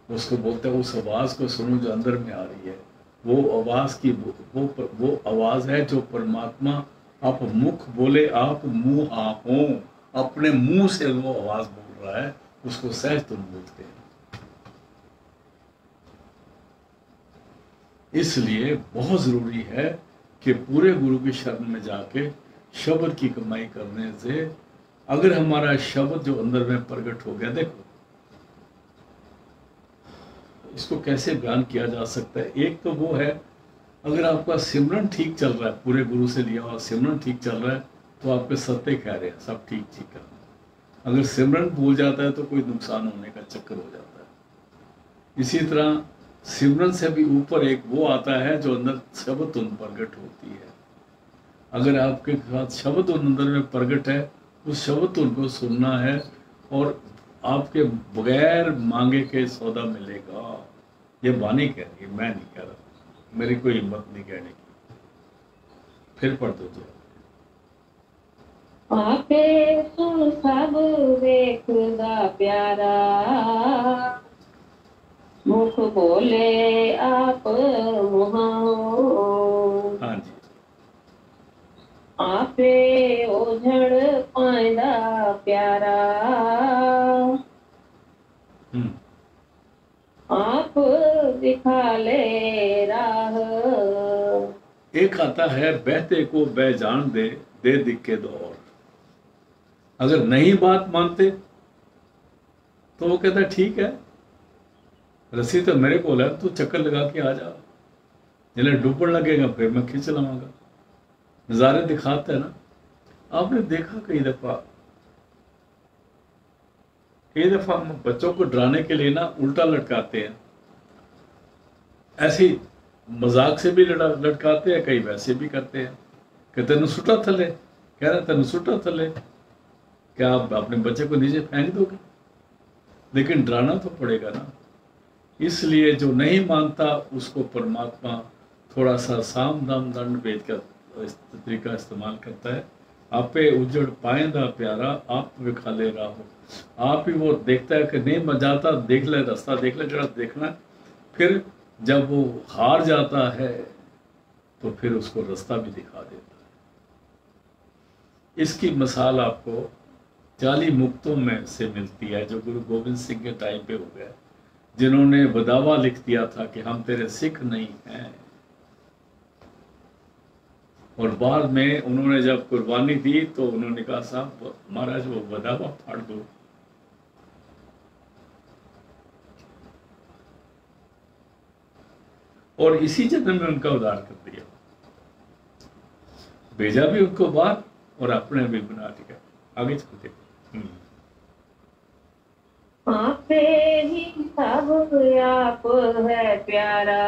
उसको बोलते हैं उस आवाज को सुनो जो अंदर में आ रही है। वो आवाज की वो आवाज है जो परमात्मा, आप मुख बोले आप मुहाओ, अपने मुंह से वो आवाज बोल रहा है, उसको सहज तुम बोलते हैं। इसलिए बहुत जरूरी है कि पूरे गुरु की शरण में जाके शब्द की कमाई करने से, अगर हमारा शब्द जो अंदर में प्रकट हो गया, देखो इसको कैसे बयान किया जा सकता है। एक तो वो है, अगर आपका सिमरन ठीक चल रहा है, पूरे गुरु से लिया हुआ सिमरन ठीक चल रहा है, तो आपके सत्य कह रहे हैं सब ठीक ठीक है। अगर सिमरन भूल जाता है तो कोई नुकसान होने का चक्कर हो जाता है। इसी तरह सिमरन से भी ऊपर एक वो आता है जो अंदर शब्द धुन प्रकट होती है। अगर आपके साथ शब्द धुन अंदर में प्रकट है, उस शब्द धुन को सुनना है और आपके बगैर मांगे के सौदा मिलेगा। ये वाणी कह रही है, मैं नहीं कह रहा, मेरी कोई हिम्मत नहीं कहने की। फिर पढ़ दो जो आपे सुन सब वेखदा प्यारा, मुख बोले आप मुहाओ। हाँ जी। आपे ओझड़ पाइंदा प्यारा, आप दिखा ले राह। एक आता है, बहते को बह जान दे, दे दिक्के दौर। अगर नहीं बात मानते तो वो कहता है ठीक है, रस्सी तो मेरे को है, तू चक्कर लगा के आ जा, जिन्हें डूबन लगेगा फिर मैं खींच लाऊंगा। नज़ारे दिखाते हैं ना। आपने देखा कई दफा हम बच्चों को डराने के लिए ना उल्टा लटकाते हैं, ऐसे मजाक से भी लटकाते हैं, कई वैसे भी करते हैं कि तेन सुटा थले, कह रहे तेन सुटा थले, क्या आप अपने बच्चे को नीचे फेंक दोगे? लेकिन डराना तो पड़ेगा ना। इसलिए जो नहीं मानता उसको परमात्मा थोड़ा सा साम दाम दंड भेद का तरीका इस्तेमाल करता है। आपे उजड़ पाएंदा प्यारा, आप विखाले राहो। आप ही वो देखता है कि नहीं मैं जाता, देख ले रास्ता, देख ले जरा देखना है। फिर जब वो हार जाता है तो फिर उसको रास्ता भी दिखा देता है। इसकी मिसाल आपको 40 मुक्तों में से मिलती है जो गुरु गोविंद सिंह के टाइम पे हो गए, जिन्होंने बदावा लिख दिया था कि हम तेरे सिख नहीं हैं। और बाद में उन्होंने जब कुर्बानी दी तो उन्होंने कहा साहब महाराज वो बदावा फाड़ दो। और इसी जन्म में उनका उद्धार कर दिया, भेजा भी उनको बाहर और अपने भी बना दिया। आगे चलते। आपे ही सब आप है प्यारा,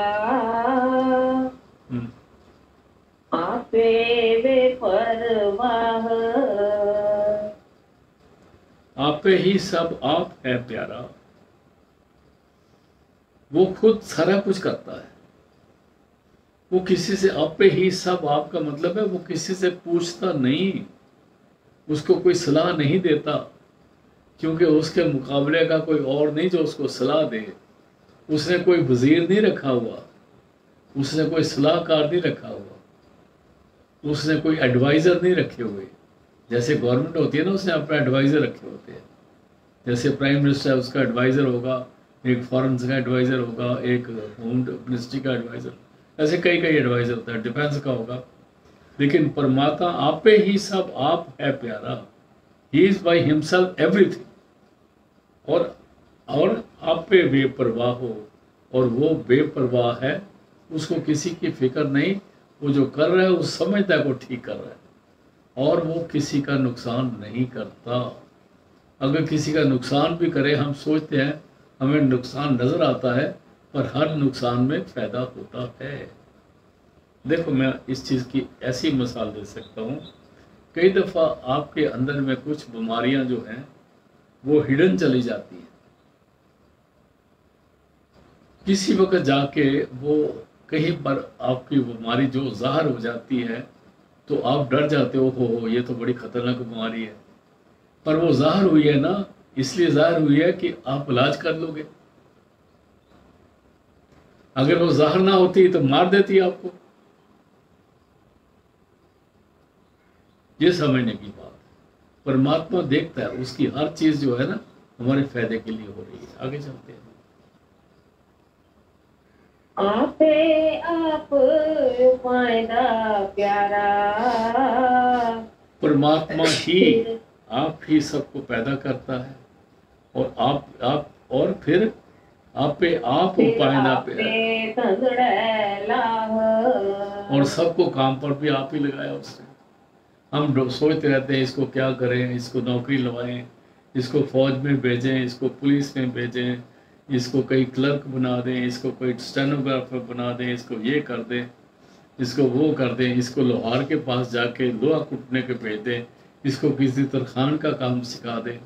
आपे बेपरवाह, आपे ही सब आप है प्यारा। वो खुद सारा कुछ करता है, वो किसी से आपे ही सब आपका मतलब है वो किसी से पूछता नहीं, उसको कोई सलाह नहीं देता, क्योंकि उसके मुकाबले का कोई और नहीं जो उसको सलाह दे। उसने कोई वजीर नहीं रखा हुआ, उसने कोई सलाहकार नहीं रखा हुआ, उसने कोई एडवाइज़र नहीं रखे हुए। जैसे गवर्नमेंट होती है ना, उसने अपने एडवाइज़र रखे होते हैं। जैसे प्राइम मिनिस्टर है, उसका एडवाइज़र होगा, एक फॉरेन का एडवाइज़र होगा, एक होम मिनिस्ट्री का एडवाइज़र, ऐसे कई कई एडवाइज़र होता है, डिफेंस का होगा। लेकिन परमात्मा आप पे ही सब आप है प्यारा, he is by himself everything. और आप पे बेपरवाह हो, और वो बेपरवाह है, उसको किसी की फिक्र नहीं, वो जो कर रहा है वो समझता है वो ठीक कर रहा है, और वो किसी का नुकसान नहीं करता। अगर किसी का नुकसान भी करे, हम सोचते हैं हमें नुकसान नज़र आता है, पर हर नुकसान में फ़ायदा होता है। देखो मैं इस चीज़ की ऐसी मिसाल दे सकता हूँ, कई दफ़ा आपके अंदर में कुछ बीमारियां जो हैं वो हिडन चली जाती हैं। किसी वक्त जाके वो कहीं पर आपकी बीमारी जो ज़ाहिर हो जाती है तो आप डर जाते हो ये तो बड़ी खतरनाक बीमारी है, पर वो ज़ाहिर हुई है ना, इसलिए ज़ाहिर हुई है कि आप इलाज कर लोगे। अगर वो ज़ाहिर ना होती तो मार देती आपको। ये समझने की बात। परमात्मा देखता है, उसकी हर चीज जो है ना हमारे फायदे के लिए हो रही है। आगे चलते हैं। आपे आप फायदा प्यारा, परमात्मा ही आप ही सबको पैदा करता है, और आप और फिर आप पे आप फायदा प्यारा, और सबको काम पर भी आप ही लगाया उसने। हम सोचते रहते हैं इसको क्या करें, इसको नौकरी लगवाएं, इसको फौज में भेजें, इसको पुलिस में भेजें, इसको कई क्लर्क बना दें, इसको कोई स्टेनोग्राफर बना दें, इसको ये कर दें, इसको वो कर दें, इसको लोहार के पास जाके लोहा कुटने के भेज दें, इसको किसी तरखान का काम सिखा दें।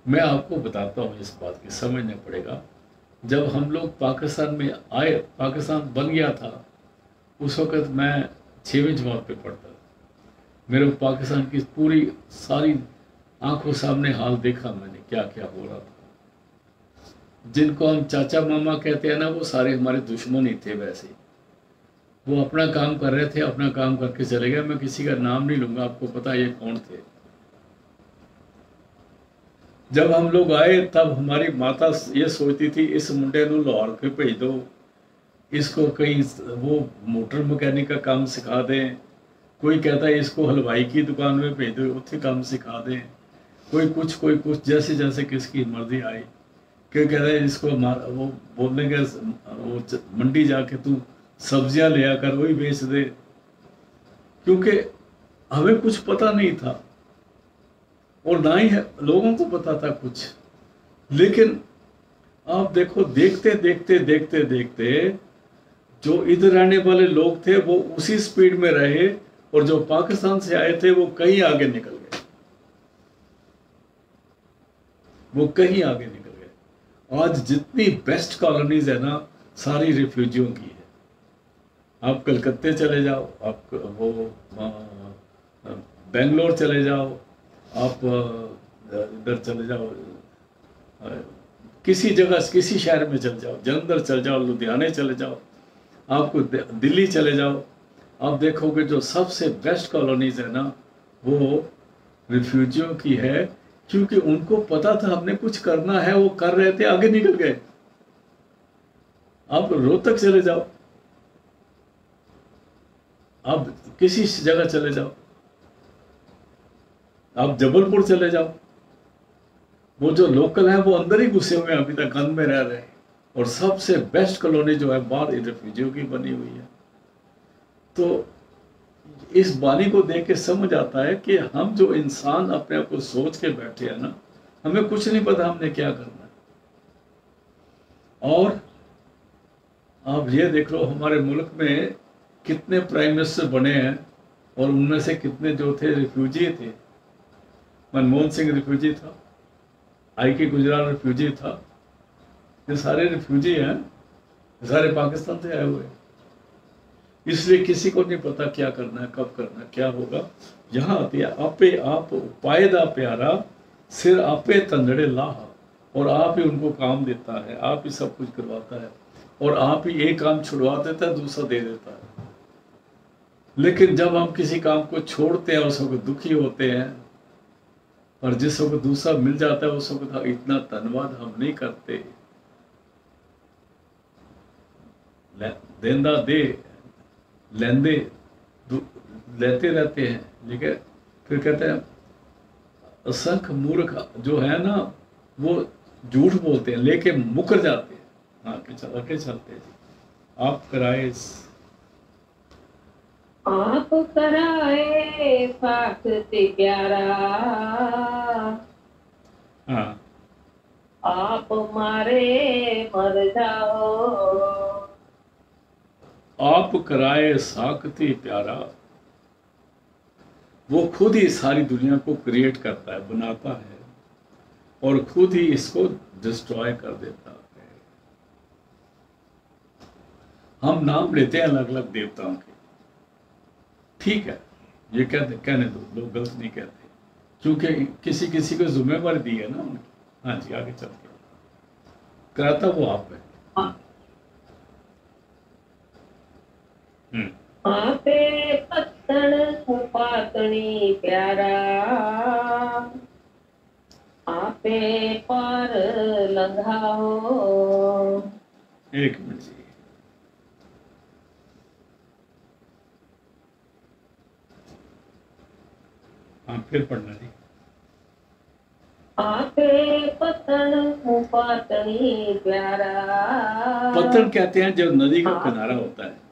मैं आपको बताता हूँ, इस बात की समझना पड़ेगा। जब हम लोग पाकिस्तान में आए, पाकिस्तान बन गया था, उस वक़्त मैं 6वीं जमात पे पढ़ता था। मेरे पाकिस्तान की पूरी सारी आंखों सामने हाल देखा मैंने, क्या क्या हो रहा था। जिनको हम चाचा मामा कहते हैं ना, वो सारे हमारे दुश्मन ही थे। वैसे वो अपना काम कर रहे थे, अपना काम करके चले गए। मैं किसी का नाम नहीं लूँगा, आपको पता ये कौन थे। जब हम लोग आए तब हमारी माता ये सोचती थी इस मुंडे को लाहौर के भेज दो, इसको कहीं वो मोटर मैकेनिक का काम सिखा दें। कोई कहता है इसको हलवाई की दुकान में भेज दो, उत्थे काम सिखा दें। कोई कुछ जैसे जैसे किसकी मर्जी आई। कोई कहता है इसको वो बोलने के वो मंडी जाके तू सब्जियां ले आकर वही बेच दे, क्योंकि हमें कुछ पता नहीं था और ना ही लोगों को पता था कुछ। लेकिन आप देखो, देखते देखते देखते देखते जो इधर रहने वाले लोग थे वो उसी स्पीड में रहे, और जो पाकिस्तान से आए थे वो कहीं आगे निकल गए, वो कहीं आगे निकल गए। आज जितनी बेस्ट कॉलोनीज है ना, सारी रिफ्यूजियों की है। आप कलकत्ते चले जाओ, आप वो बेंगलोर चले जाओ, आप इधर चले जाओ, किसी जगह किसी शहर में चले जाओ, जलंधर चले जाओ, लुधियाने चले जाओ, आपको दिल्ली चले जाओ, आप देखोगे जो सबसे बेस्ट कॉलोनीज है ना वो रिफ्यूजियों की है, क्योंकि उनको पता था हमने कुछ करना है, वो कर रहे थे, आगे निकल गए। आप रोहतक चले जाओ, आप किसी जगह चले जाओ, आप जबलपुर चले जाओ, वो जो लोकल है वो अंदर ही घुसे हुए हैं, अभी तक गंद में रह रहे हैं। और सबसे बेस्ट कॉलोनी जो है बाहर रिफ्यूजियों की बनी हुई है। तो इस वाणी को देख के समझ आता है कि हम जो इंसान अपने आप को सोच के बैठे हैं ना, हमें कुछ नहीं पता हमने क्या करना है। और आप ये देख लो हमारे मुल्क में कितने प्राइम मिनिस्टर बने हैं और उनमें से कितने जो थे रिफ्यूजी थे। मनमोहन सिंह रिफ्यूजी था, आई.के. गुजराल रिफ्यूजी था, ये सारे रिफ्यूजी हैं, सारे पाकिस्तान से आए हुए हैं। इसलिए किसी को नहीं पता क्या करना है, कब करना है, क्या होगा। यहाँ आती है आपे आप उपाय दा प्यारा, सिर आपे तंदड़े लाह। और आप ही उनको काम देता है, आप ही सब कुछ करवाता है, और आप ही एक काम छुड़वा देता है, दूसरा दे देता है। लेकिन जब हम किसी काम को छोड़ते हैं उस वक्त दुखी होते हैं, और जिस वक्त दूसरा मिल जाता है उस वक्त इतना धन्यवाद हम नहीं करते। देंदा दे लेंदे लेते रहते हैं, लेकिन फिर कहते हैं असंख्य मूर्ख जो है ना वो झूठ बोलते हैं लेके मुकर जाते हैं। आगे चलते हैं जी। आप कराए साखते प्यारा, हाँ, आप मारे मर जाओ। आप कराए साखती प्यारा, वो खुद ही सारी दुनिया को क्रिएट करता है, बनाता है, और खुद ही इसको डिस्ट्रॉय कर देता है। हम नाम लेते हैं अलग अलग देवताओं के, ठीक है, ये कहने दो, लोग गलत नहीं कहते, क्योंकि किसी किसी को जिम्मेवारी दी है ना उनकी। हाँ जी, आगे चलते कराता वो आप है। आपे पत्तन पातनी प्यारा, आपे पार लंघाओ। एक मिनट जी, हाँ फिर पढ़ना जी। आपे पत्तन पातनी प्यारा। पत्तन कहते हैं जो नदी का किनारा होता है,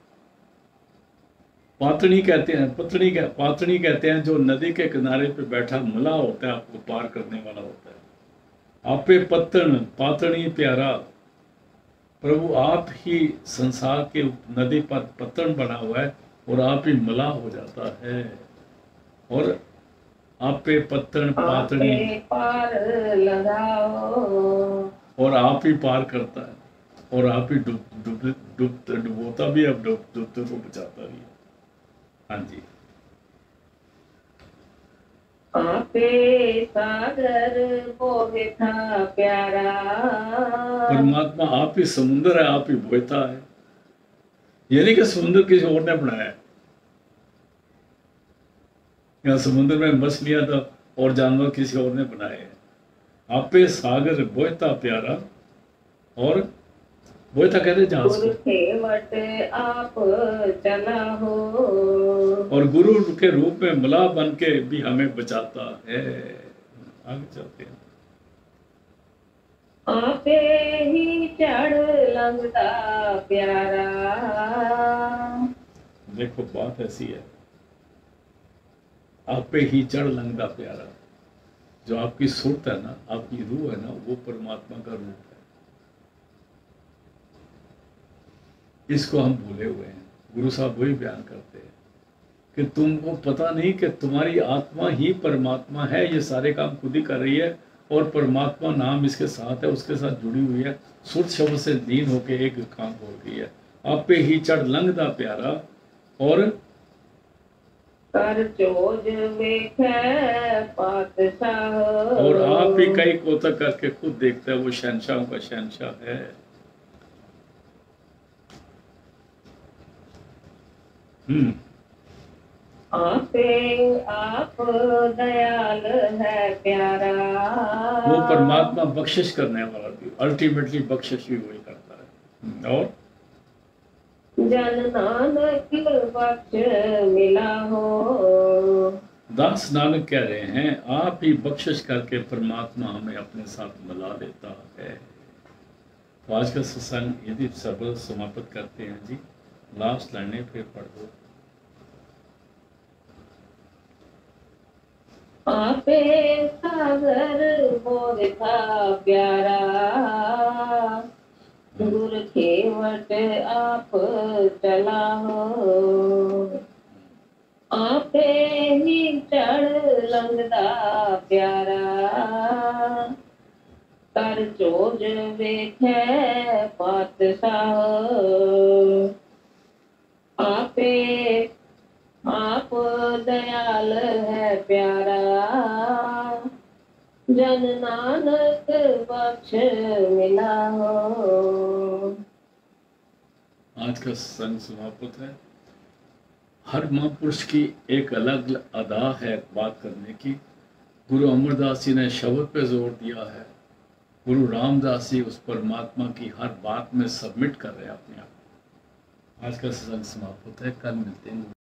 पातनी कहते हैं, पातनी कहते हैं जो नदी के किनारे पे बैठा मला होता है, आपको पार करने वाला होता है। आपे पत्तन पातनी प्यारा, प्रभु आप ही संसार के नदी पर पत्तन बना हुआ है और आप ही मला हो जाता है। और आपे पत्तन पातनी पार लगाओ, और आप ही पार करता है, और आप ही डुबोता भी, अब डूबते को बचाता भी है। हाँ जी, आपे सागर बोहे था प्यारा। परमात्मा आप ही समुद्र है, आप ही बोहता है। ये नहीं कि समुद्र किसी और ने बनाया है। यहाँ समुद्र में मछलियां था और जानवर किसी और ने बनाए हैं। आपे सागर बोहता प्यारा, और बोहता कहते जहाज को, आप चला हो, और गुरु के रूप में मला बन के भी हमें बचाता है। आगे चलते हैं। आपे ही चढ़ लंघता प्यारा। देखो बात ऐसी है, आप पे ही चढ़ लंघता प्यारा, जो आपकी सुरत है ना, आपकी रूह है ना, वो परमात्मा का रूप है। इसको हम भूले हुए हैं। गुरु साहब वही बयान करते हैं कि तुमको पता नहीं कि तुम्हारी आत्मा ही परमात्मा है, ये सारे काम खुद ही कर रही है, और परमात्मा नाम इसके साथ है, उसके साथ जुड़ी हुई है, सुर शब्द से लीन होके एक काम हो रही है। आप पे ही चढ़ लंघदा प्यारा, और कर चोज वेखे पातशाह, और आप ही कई कोता करके खुद देखता है, वो शहनशाहों का शहनशाह है। आपे आप दयाल है प्यारा। वो परमात्मा बख्शिश करने वाला भी, अल्टीमेटली बख्शिश भी वही करता है। और जन नानक बख्श मिला हो। दास नानक कह रहे हैं, आप ही बख्शिश करके परमात्मा हमें अपने साथ मिला लेता है। तो आज का सत्संग यदि सब समाप्त करते हैं जी। लास्ट लाइनें फिर पढ़ दो। आपे सागर मोर था प्यारा, गुर खेवट आप चला हो। आपे ही चढ़ लंगदा प्यारा, कर चोज वेखे पातशाह। आपे आप दयाल है प्यारा, जन नानक बख्श मिला हो। आज का सत्संग समाप्त है। हर महापुरुष की एक अलग अदा है बात करने की। गुरु अमरदास जी ने शब्द पे जोर दिया है, गुरु रामदास जी उस परमात्मा की हर बात में सबमिट कर रहे हैं अपने आप। आज का सत्संग समाप्त है, कल मिलते हैं।